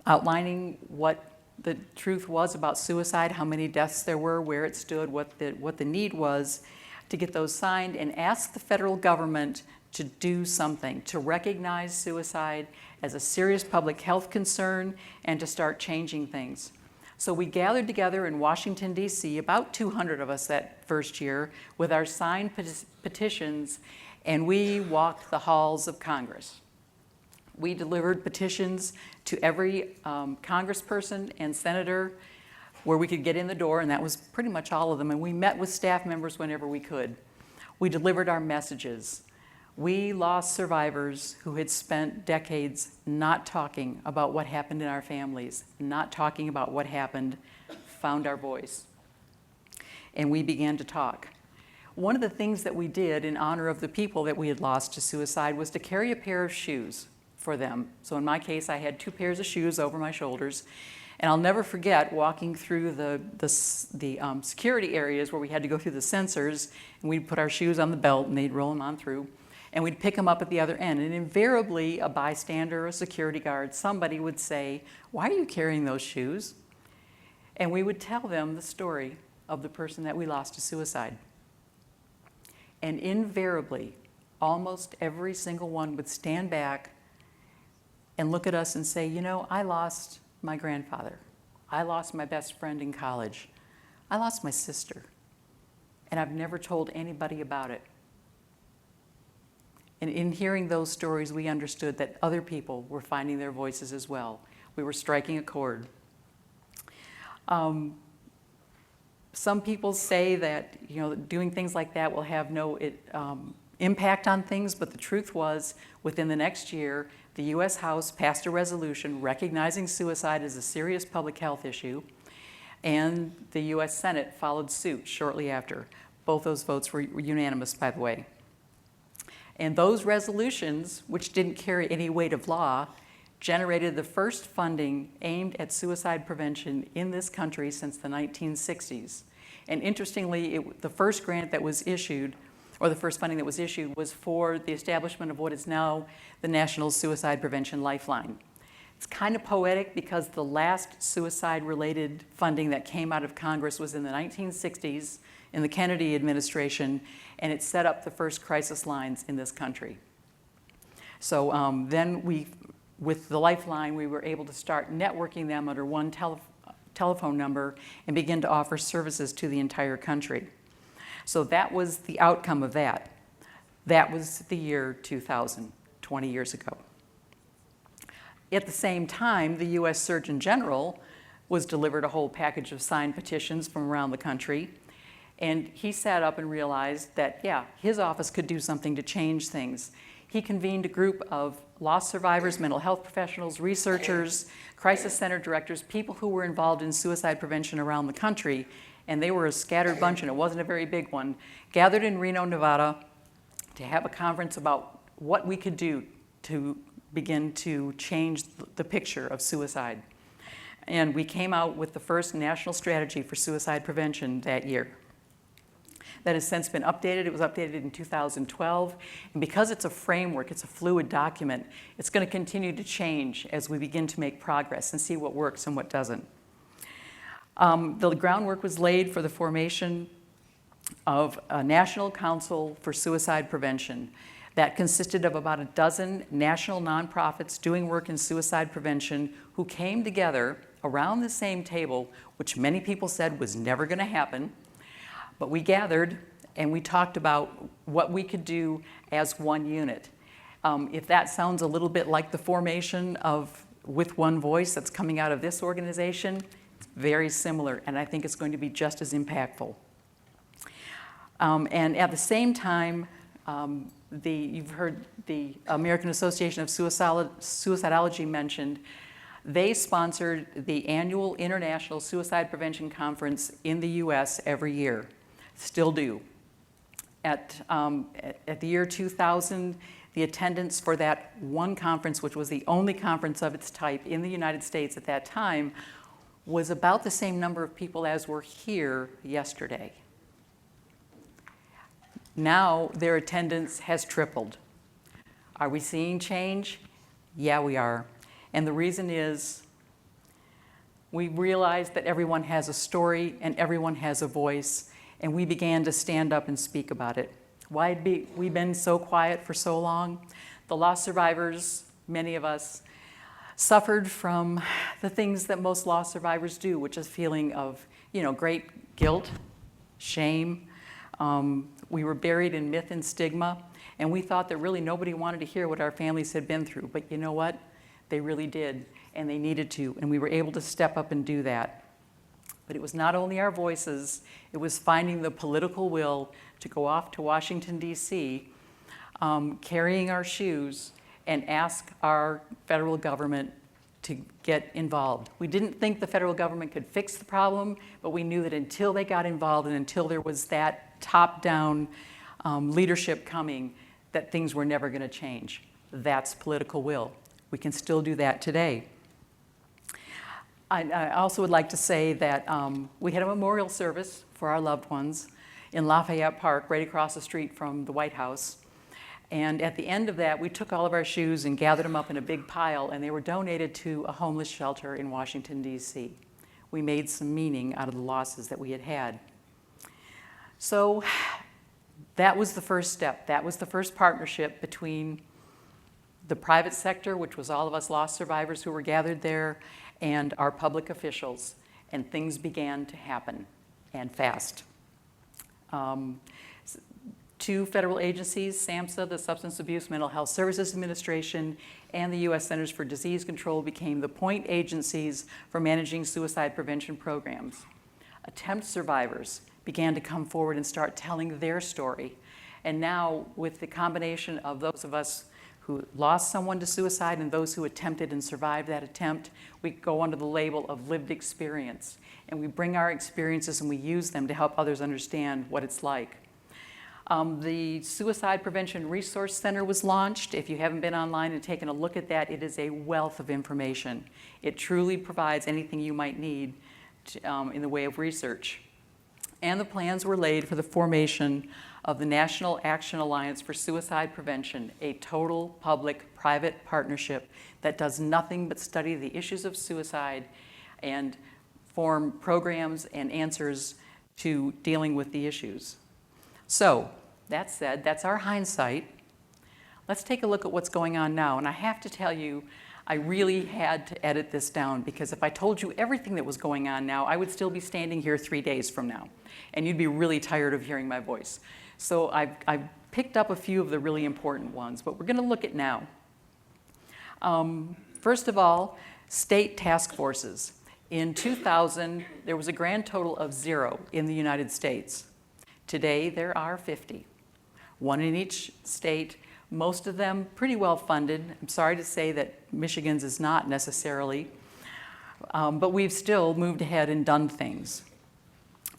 outlining what the truth was about suicide, how many deaths there were, where it stood, what the need was, to get those signed and ask the federal government to do something, to recognize suicide as a serious public health concern and to start changing things. So we gathered together in Washington, D.C., about 200 of us that first year, with our signed petitions, and we walked the halls of Congress. We delivered petitions to every congressperson and senator where we could get in the door, and that was pretty much all of them, and we met with staff members whenever we could. We delivered our messages. We lost survivors who had spent decades not talking about what happened in our families, not talking about what happened, found our voice. And we began to talk. One of the things that we did in honor of the people that we had lost to suicide was to carry a pair of shoes for them. So in my case, I had 2 pairs of shoes over my shoulders. And I'll never forget walking through the security areas where we had to go through the sensors, and we'd put our shoes on the belt and they'd roll them on through. And we'd pick them up at the other end. And invariably, a bystander, a security guard, somebody would say, "Why are you carrying those shoes?" And we would tell them the story of the person that we lost to suicide. And invariably, almost every single one would stand back and look at us and say, "You know, I lost my grandfather. I lost my best friend in college. I lost my sister. And I've never told anybody about it." And in hearing those stories, we understood that other people were finding their voices as well. We were striking a chord. Some people say that, you know, doing things like that will have no impact on things, but the truth was, within the next year, the U.S. House passed a resolution recognizing suicide as a serious public health issue, and the U.S. Senate followed suit shortly after. Both those votes were unanimous, by the way. And those resolutions, which didn't carry any weight of law, generated the first funding aimed at suicide prevention in this country since the 1960s. And interestingly, the first grant that was issued, or the first funding that was issued, was for the establishment of what is now the National Suicide Prevention Lifeline. It's kind of poetic because the last suicide-related funding that came out of Congress was in the 1960s in the Kennedy administration, and it set up the first crisis lines in this country. So then with the Lifeline, we were able to start networking them under one telephone number and begin to offer services to the entire country. So that was the outcome of that. That was the year 2000, 20 years ago. At the same time, the U.S. Surgeon General was delivered a whole package of signed petitions from around the country. And he sat up and realized that, yeah, his office could do something to change things. He convened a group of lost survivors, mental health professionals, researchers, crisis center directors, people who were involved in suicide prevention around the country, and they were a scattered bunch, and it wasn't a very big one, gathered in Reno, Nevada, to have a conference about what we could do to begin to change the picture of suicide. And we came out with the first national strategy for suicide prevention that year. That has since been updated. It was updated in 2012. And because it's a framework, it's a fluid document, it's going to continue to change as we begin to make progress and see what works and what doesn't. The groundwork was laid for the formation of a National Council for Suicide Prevention that consisted of about a dozen national nonprofits doing work in suicide prevention who came together around the same table, which many people said was never going to happen. But we gathered and we talked about what we could do as one unit. If that sounds a little bit like the formation of With One Voice that's coming out of this organization, it's very similar, and I think it's going to be just as impactful. And at the same time, you've heard the American Association of Suicidology mentioned. They sponsored the annual International Suicide Prevention Conference in the U.S. every year. Still do. At the year 2000, the attendance for that one conference, which was the only conference of its type in the United States at that time, was about the same number of people as were here yesterday. Now their attendance has tripled. Are we seeing change? Yeah, we are. And the reason is we realized that everyone has a story and everyone has a voice, and we began to stand up and speak about it. Why had we been so quiet for so long? The loss survivors, many of us, suffered from the things that most loss survivors do, which is feeling of, great guilt, shame. We were buried in myth and stigma, and we thought that really nobody wanted to hear what our families had been through. But you know what? They really did, and they needed to, and we were able to step up and do that. But it was not only our voices, it was finding the political will to go off to Washington, D.C., carrying our shoes, and ask our federal government to get involved. We didn't think the federal government could fix the problem, but we knew that until they got involved and until there was that top-down leadership coming, that things were never going to change. That's political will. We can still do that today. I also would like to say that we had a memorial service for our loved ones in Lafayette Park, right across the street from the White House. And at the end of that, we took all of our shoes and gathered them up in a big pile, and they were donated to a homeless shelter in Washington, D.C. We made some meaning out of the losses that we had had. So that was the first step. That was the first partnership between the private sector, which was all of us loss survivors who were gathered there, and our public officials, and things began to happen, and fast. Two federal agencies, SAMHSA, the Substance Abuse Mental Health Services Administration, and the U.S. Centers for Disease Control became the point agencies for managing suicide prevention programs. Attempt survivors began to come forward and start telling their story. And now, with the combination of those of us who lost someone to suicide and those who attempted and survived that attempt, we go under the label of lived experience. And we bring our experiences and we use them to help others understand what it's like. The Suicide Prevention Resource Center was launched. If you haven't been online and taken a look at that, it is a wealth of information. It truly provides anything you might need in the way of research. And the plans were laid for the formation of the National Action Alliance for Suicide Prevention, a total public-private partnership that does nothing but study the issues of suicide and form programs and answers to dealing with the issues. So, that said, that's our hindsight. Let's take a look at what's going on now. And I have to tell you, I really had to edit this down, because if I told you everything that was going on now, I would still be standing here 3 days from now, and you'd be really tired of hearing my voice. So I've picked up a few of the really important ones, but we're going to look at now. First of all, state task forces. In 2000, there was a grand total of 0 in the United States. Today, there are 50, one in each state, most of them pretty well funded. I'm sorry to say that Michigan's is not necessarily, but we've still moved ahead and done things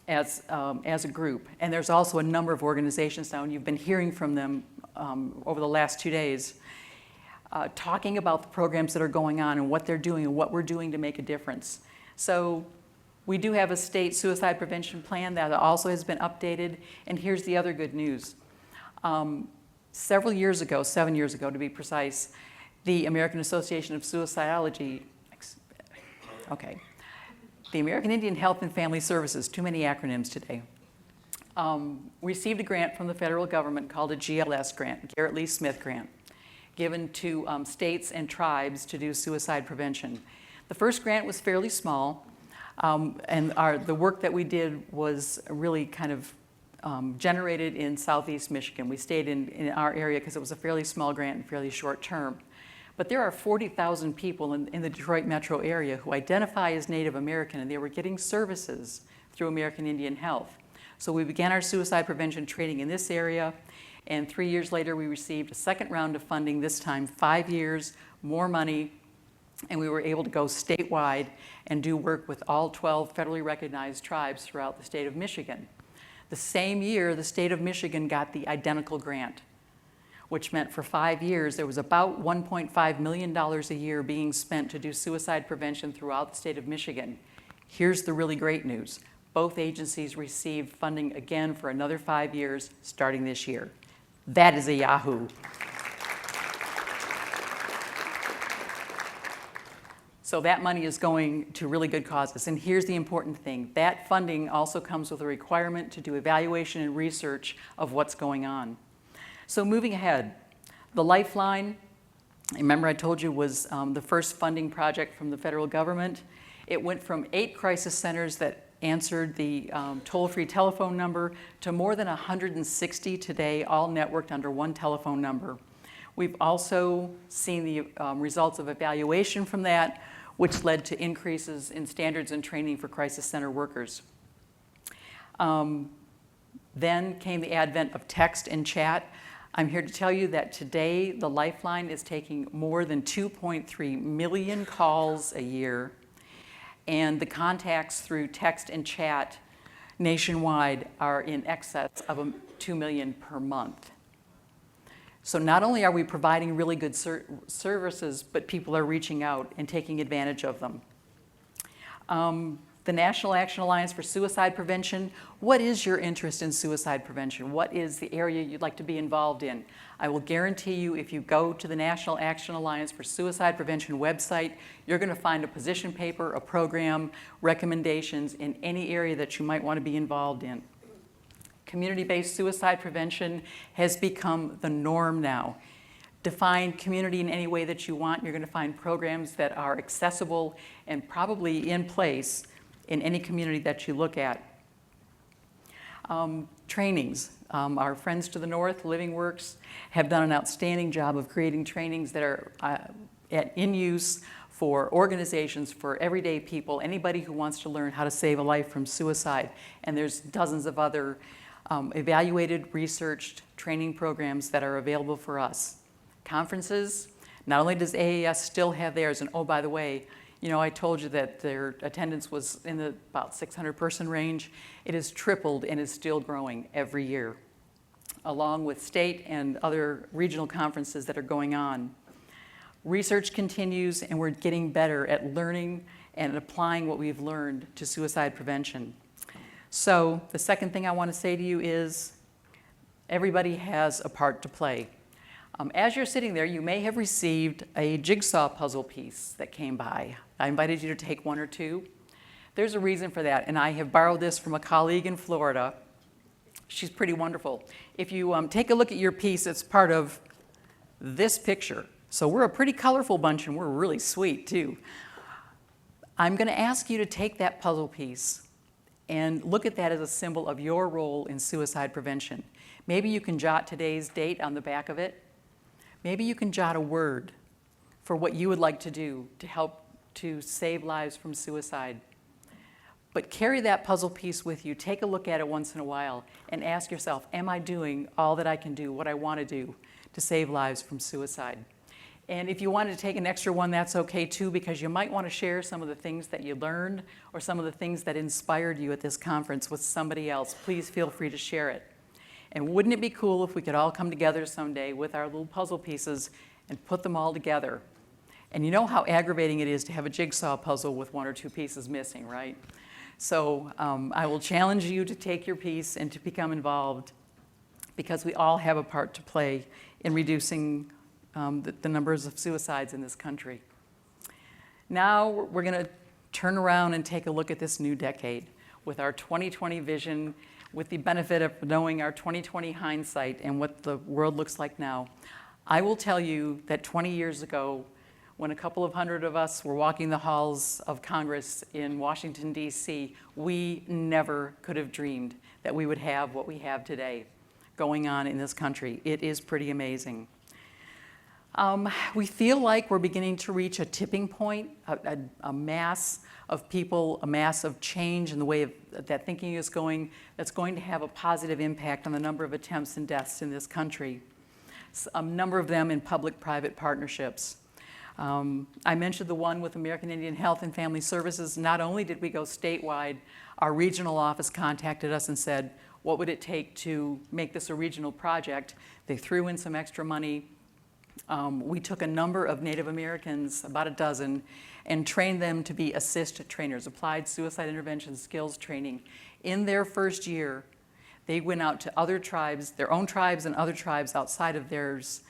as a group. And there's also a number of organizations now, and you've been hearing from them over the last 2 days, talking about the programs that are going on and what they're doing and what we're doing to make a difference. So we do have a state suicide prevention plan that also has been updated, and here's the other good news. Several years ago, 7 years ago to be precise, the American Association of Suicidology, the American Indian Health and Family Services, too many acronyms today, received a grant from the federal government called a GLS grant, Garrett Lee Smith grant, given to states and tribes to do suicide prevention. The first grant was fairly small, and the work that we did was really kind of generated in Southeast Michigan. We stayed in our area because it was a fairly small grant and fairly short term. But there are 40,000 people in the Detroit metro area who identify as Native American, and they were getting services through American Indian Health. So we began our suicide prevention training in this area, and 3 years later we received a second round of funding, this time 5 years, more money, and we were able to go statewide and do work with all 12 federally recognized tribes throughout the state of Michigan. The same year, the state of Michigan got the identical grant, which meant for 5 years there was about $1.5 million a year being spent to do suicide prevention throughout the state of Michigan. Here's the really great news. Both agencies received funding again for another 5 years starting this year. That is a yahoo. So that money is going to really good causes. And here's the important thing. That funding also comes with a requirement to do evaluation and research of what's going on. So moving ahead, the Lifeline, remember I told you, was the first funding project from the federal government. It went from 8 crisis centers that answered the toll-free telephone number to more than 160 today, all networked under one telephone number. We've also seen the results of evaluation from that, which led to increases in standards and training for crisis center workers. Then came the advent of text and chat. I'm here to tell you that today the Lifeline is taking more than 2.3 million calls a year, and the contacts through text and chat nationwide are in excess of 2 million per month. So not only are we providing really good services, but people are reaching out and taking advantage of them. The National Action Alliance for Suicide Prevention, what is your interest in suicide prevention? What is the area you'd like to be involved in? I will guarantee you if you go to the National Action Alliance for Suicide Prevention website, you're going to find a position paper, a program, recommendations in any area that you might want to be involved in. Community-based suicide prevention has become the norm now. Define community in any way that you want. You're going to find programs that are accessible and probably in place in any community that you look at. Trainings. Our friends to the north, Living Works, have done an outstanding job of creating trainings that are in use for organizations, for everyday people, anybody who wants to learn how to save a life from suicide. And there's dozens of other evaluated, researched training programs that are available for us. Conferences, not only does AAS still have theirs, and oh, by the way, you know, I told you that their attendance was in the about 600 person range. It has tripled and is still growing every year, along with state and other regional conferences that are going on. Research continues, and we're getting better at learning and applying what we've learned to suicide prevention. So the second thing I want to say to you is everybody has a part to play. As you're sitting there, you may have received a jigsaw puzzle piece that came by. I invited you to take one or two. There's a reason for that, and I have borrowed this from a colleague in Florida. She's pretty wonderful. If you take a look at your piece, it's part of this picture. So we're a pretty colorful bunch, and we're really sweet, too. I'm going to ask you to take that puzzle piece and look at that as a symbol of your role in suicide prevention. Maybe you can jot today's date on the back of it. Maybe you can jot a word for what you would like to do to help to save lives from suicide. But carry that puzzle piece with you. Take a look at it once in a while and ask yourself, am I doing all that I can do, what I want to do to save lives from suicide? And if you wanted to take an extra one, that's okay too, because you might want to share some of the things that you learned or some of the things that inspired you at this conference with somebody else. Please feel free to share it. And wouldn't it be cool if we could all come together someday with our little puzzle pieces and put them all together? And you know how aggravating it is to have a jigsaw puzzle with 1 or 2 pieces missing, right? So I will challenge you to take your piece and to become involved, because we all have a part to play in reducing the numbers of suicides in this country. Now we're going to turn around and take a look at this new decade with our 2020 vision, with the benefit of knowing our 2020 hindsight and what the world looks like now. I will tell you that 20 years ago, when a couple of hundred of us were walking the halls of Congress in Washington, D.C., we never could have dreamed that we would have what we have today going on in this country. It is pretty amazing. We feel like we're beginning to reach a tipping point, a mass of people, a mass of change in the way that thinking is going, that's going to have a positive impact on the number of attempts and deaths in this country. A number of them in public-private partnerships. I mentioned the one with American Indian Health and Family Services. Not only did we go statewide, our regional office contacted us and said, what would it take to make this a regional project? They threw in some extra money. We took a number of Native Americans, about a dozen, and trained them to be assist trainers, applied suicide intervention skills training. In their first year, they went out to other tribes, their own tribes and other tribes outside of theirs,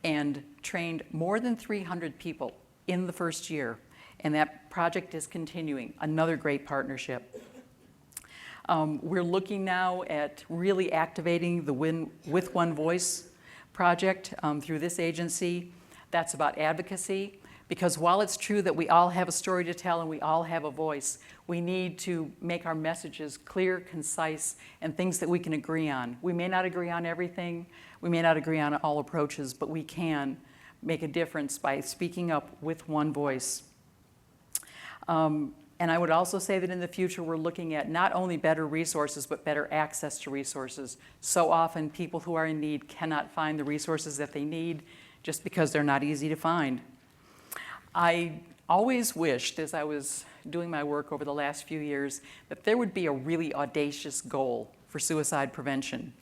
and trained more than 300 people in the first year. And that project is continuing, another great partnership. We're looking now at really activating the With One Voice project through this agency. That's about advocacy, because while it's true that we all have a story to tell and we all have a voice, we need to make our messages clear, concise, and things that we can agree on. We may not agree on everything, we may not agree on all approaches, but we can make a difference by speaking up with one voice. And I would also say that in the future, we're looking at not only better resources, but better access to resources. So often, people who are in need cannot find the resources that they need just because they're not easy to find. I always wished, as I was doing my work over the last few years, that there would be a really audacious goal for suicide prevention.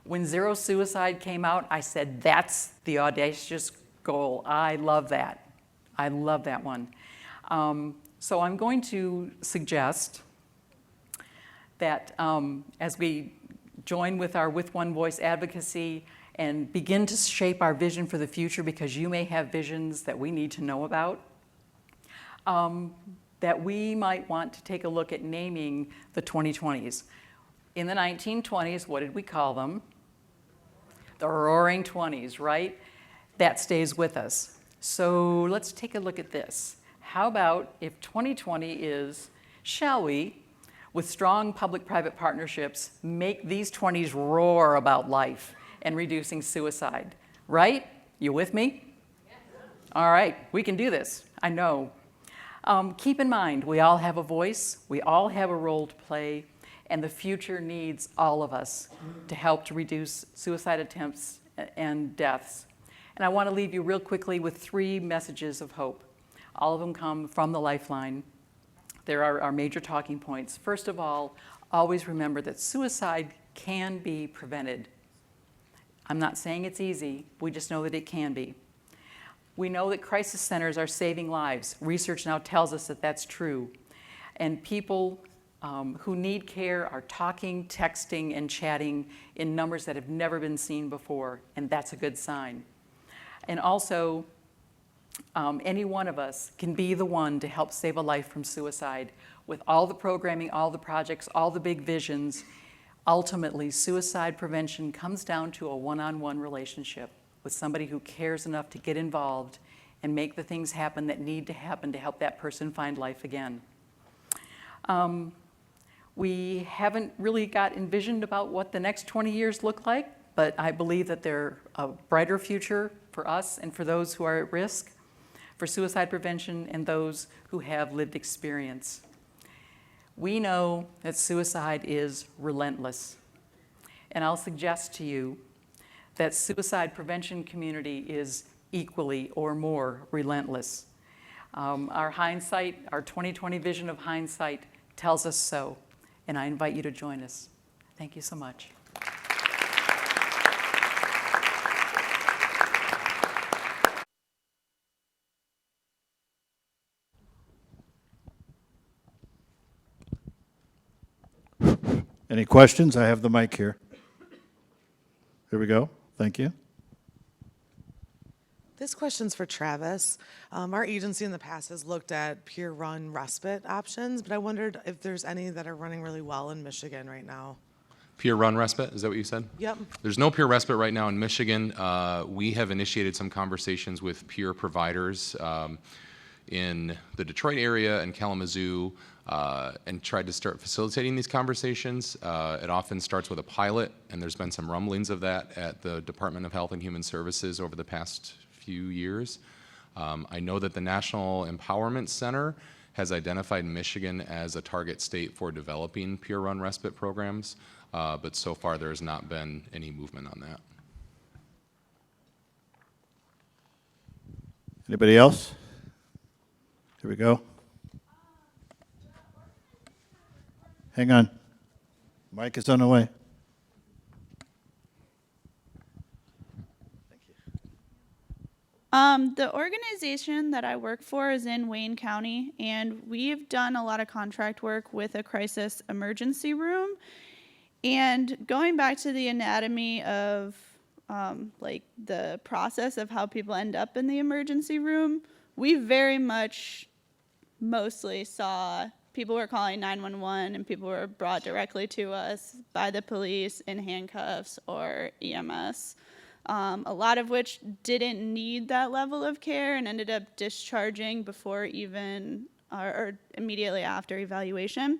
When Zero Suicide came out, I said, that's the audacious goal. I love that. I love that one. So I'm going to suggest that as we join with our With One Voice advocacy and begin to shape our vision for the future, because you may have visions that we need to know about, that we might want to take a look at naming the 2020s. In the 1920s, what did we call them? The Roaring 20s, right? That stays with us. So let's take a look at this. How about if 2020 is, shall we, with strong public-private partnerships, make these 20s roar about life and reducing suicide, right? You with me? Yes. All right, we can do this, I know. Keep in mind, we all have a voice, we all have a role to play, and the future needs all of us to help to reduce suicide attempts and deaths. And I want to leave you real quickly with 3 messages of hope. All of them come from the Lifeline. There are our major talking points. First of all, always remember that suicide can be prevented. I'm not saying it's easy, we just know that it can be. We know that crisis centers are saving lives. Research now tells us that that's true. And people who need care are talking, texting, and chatting in numbers that have never been seen before, and that's a good sign. And also, any one of us can be the one to help save a life from suicide. With all the programming, all the projects, all the big visions, ultimately, suicide prevention comes down to a one-on-one relationship with somebody who cares enough to get involved and make the things happen that need to happen to help that person find life again. We haven't really got envisioned about what the next 20 years look like, but I believe that they're a brighter future for us and for those who are at risk for suicide prevention and those who have lived experience. We know that suicide is relentless, and I'll suggest to you that suicide prevention community is equally or more relentless. Our hindsight, our 2020 vision of hindsight tells us so, and I invite you to join us. Thank you so much. Any questions? I have the mic here. Here we go. Thank you. This question's for Travis. Our agency in the past has looked at peer-run respite options, but I wondered if there's any that are running really well in Michigan right now. Peer run respite, is that what you said? Yep. There's no peer respite right now in Michigan. We have initiated some conversations with peer providers in the Detroit area and Kalamazoo and tried to start facilitating these conversations. It often starts with a pilot, and there's been some rumblings of that at the Department of Health and Human Services over the past few years. I know that the National Empowerment Center has identified Michigan as a target state for developing peer-run respite programs, but so far there has not been any movement on that. Anybody else? Here we go. Hang on. Mic is on the way. The organization that I work for is in Wayne County, and we've done a lot of contract work with a crisis emergency room. And going back to the anatomy of like the process of how people end up in the emergency room, we very much mostly saw people were calling 911 and people were brought directly to us by the police in handcuffs or EMS. A lot of which didn't need that level of care and ended up discharging before even or immediately after evaluation.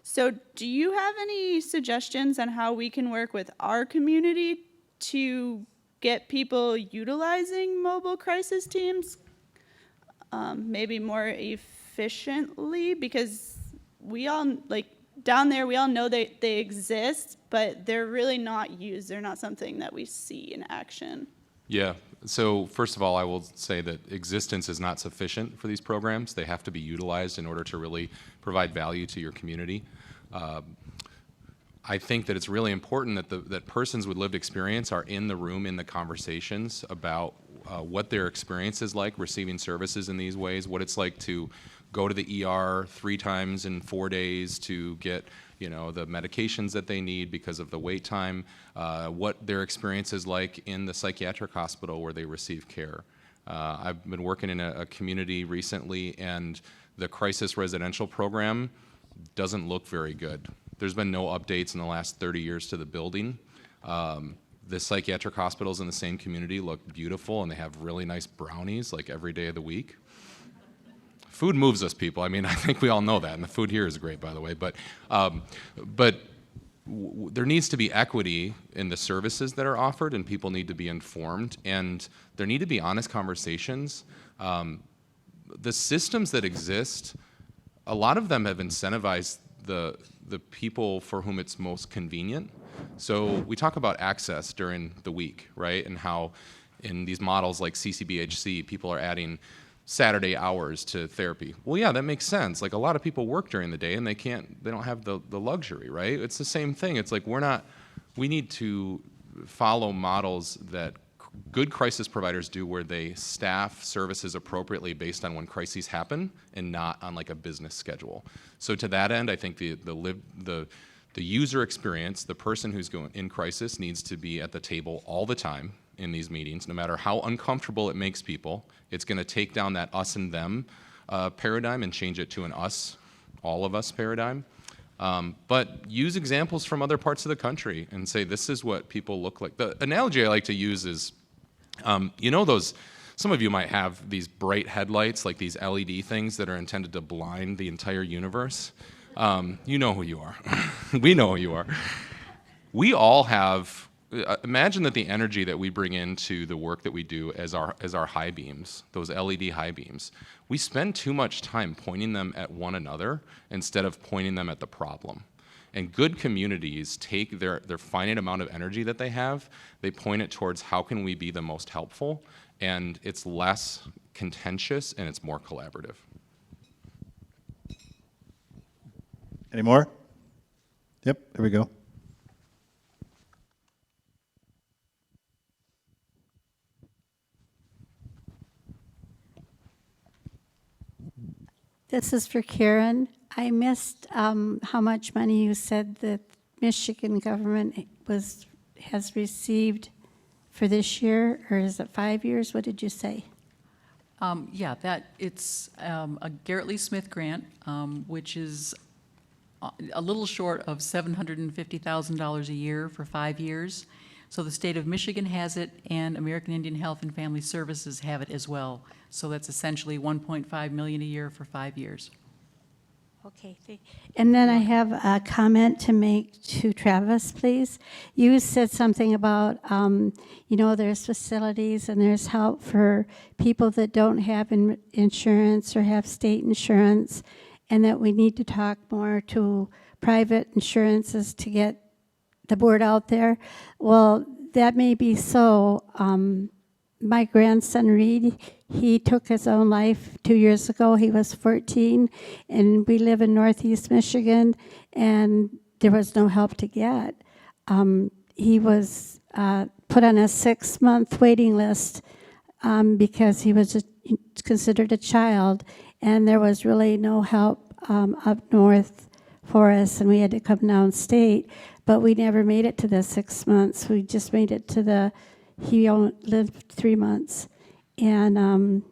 So do you have any suggestions on how we can work with our community to get people utilizing mobile crisis teams maybe more efficiently? Because we all, like down there, we all know they exist, but they're really not used. They're not something that we see in action. Yeah, so first of all, I will say that existence is not sufficient for these programs. They have to be utilized in order to really provide value to your community. I think that it's really important that persons with lived experience are in the room in the conversations about what their experience is like receiving services in these ways, what it's like to go to the ER 3 times in 4 days to get the medications that they need because of the wait time, what their experience is like in the psychiatric hospital where they receive care. I've been working in a community recently, and the crisis residential program doesn't look very good. There's been no updates in the last 30 years to the building. The psychiatric hospitals in the same community look beautiful, and they have really nice brownies like every day of the week. Food moves us, people. I mean, I think we all know that, and the food here is great, by the way. But there needs to be equity in the services that are offered, and people need to be informed, and there need to be honest conversations. The systems that exist, a lot of them have incentivized the people for whom it's most convenient. So we talk about access during the week, right? And how in these models like CCBHC, people are adding Saturday hours to therapy. Well, yeah, that makes sense. Like a lot of people work during the day and they don't have the luxury, right? It's the same thing. It's like we need to follow models that good crisis providers do where they staff services appropriately based on when crises happen and not on like a business schedule. So to that end, I think the user experience, the person who's going in crisis needs to be at the table all the time in these meetings, no matter how uncomfortable it makes people. It's going to take down that us and them paradigm and change it to an us, all of us paradigm. But use examples from other parts of the country and say, this is what people look like. The analogy I like to use is, some of you might have these bright headlights, like these LED things that are intended to blind the entire universe. You know who you are. We know who you are. We all have, imagine that the energy that we bring into the work that we do as our high beams, those LED high beams, we spend too much time pointing them at one another instead of pointing them at the problem. And good communities take their finite amount of energy that they have, they point it towards how can we be the most helpful, and it's less contentious and it's more collaborative. Any more? Yep, there we go. This is for Karen. I missed how much money you said that Michigan government has received for this year, or is it 5 years? What did you say? Yeah, it's a Garrett Lee Smith grant, which is a little short of $750,000 a year for 5 years. So the state of Michigan has it, and American Indian Health and Family Services have it as well. So that's essentially $1.5 million a year for 5 years. Okay, and then I have a comment to make to Travis, please. You said something about, there's facilities and there's help for people that don't have insurance or have state insurance, and that we need to talk more to private insurances to get the word out there. Well, that may be so. My grandson Reed, he took his own life 2 years ago. He was 14, and we live in Northeast Michigan, and there was no help to get. He was put on a 6-month waiting list because he was considered a child, and there was really no help up north for us, and we had to come downstate. But we never made it to the 6 months. We just made it to he only lived 3 months. And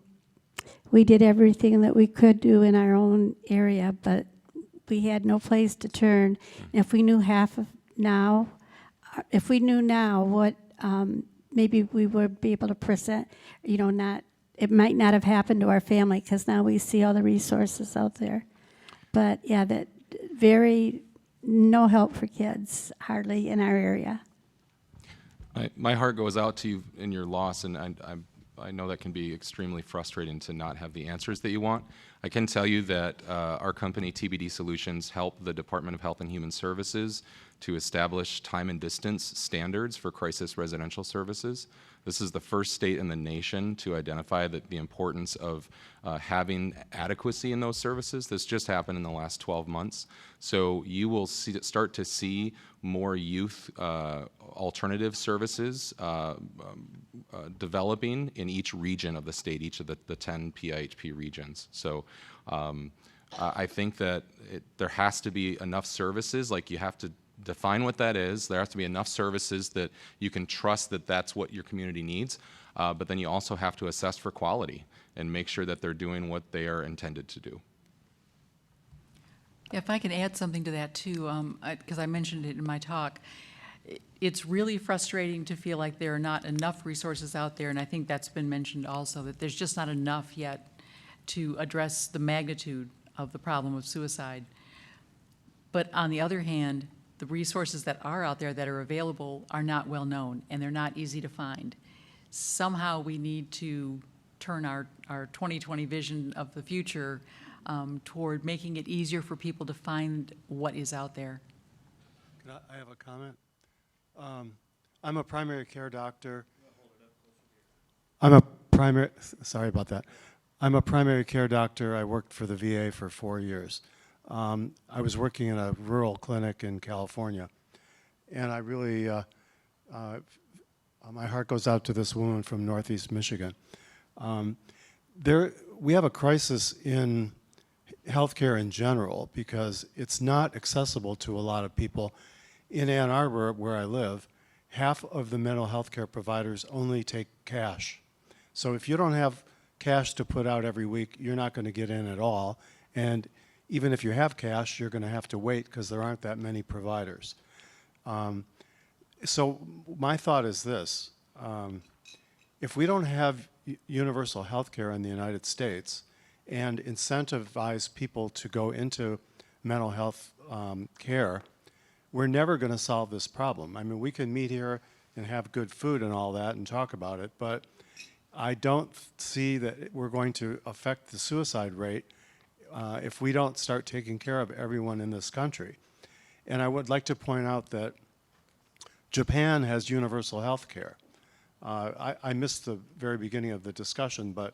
we did everything that we could do in our own area, but we had no place to turn. And if we knew now what maybe we would be able to present, it might not have happened to our family, because now we see all the resources out there. But yeah, no help for kids, hardly in our area. My heart goes out to you in your loss, and I know that can be extremely frustrating to not have the answers that you want. I can tell you that our company, TBD Solutions, helped the Department of Health and Human Services to establish time and distance standards for crisis residential services. This is the first state in the nation to identify the importance of having adequacy in those services. This just happened in the last 12 months. So you will start to see more youth alternative services developing in each region of the state, each of the 10 PIHP regions. So I think that there has to be enough services, like you have to define what that is. There has to be enough services that you can trust that that's what your community needs, but then you also have to assess for quality and make sure that they're doing what they are intended to do. Yeah, if I can add something to that too, because I mentioned it in my talk, it's really frustrating to feel like there are not enough resources out there, and I think that's been mentioned also, that there's just not enough yet to address the magnitude of the problem of suicide. But on the other hand, the resources that are out there that are available are not well known, and they're not easy to find. Somehow we need to turn our 2020 vision of the future toward making it easier for people to find what is out there. I have a comment? I'm a primary care doctor. Sorry about that. I'm a primary care doctor. I worked for the VA for 4 years. I was working in a rural clinic in California, and I really, my heart goes out to this woman from Northeast Michigan. We have a crisis in healthcare in general because it's not accessible to a lot of people. In Ann Arbor, where I live, half of the mental health care providers only take cash. So if you don't have cash to put out every week, you're not going to get in at all. And even if you have cash, you're going to have to wait because there aren't that many providers. So my thought is this. If we don't have universal health care in the United States and incentivize people to go into mental health care, we're never going to solve this problem. I mean, we can meet here and have good food and all that and talk about it, but I don't see that we're going to affect the suicide rate if we don't start taking care of everyone in this country. And I would like to point out that Japan has universal health care. I missed the very beginning of the discussion, but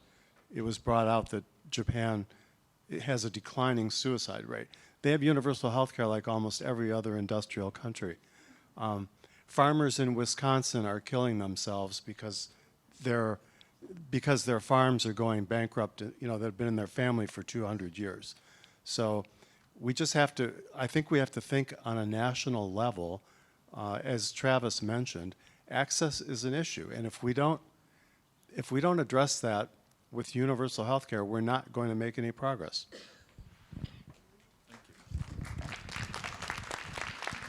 it was brought out that Japan has a declining suicide rate. They have universal health care like almost every other industrial country. Farmers in Wisconsin are killing themselves because their farms are going bankrupt, that have been in their family for 200 years. So we just have to, I think we have to think on a national level. As Travis mentioned, access is an issue. And if we don't address that with universal health care, we're not going to make any progress.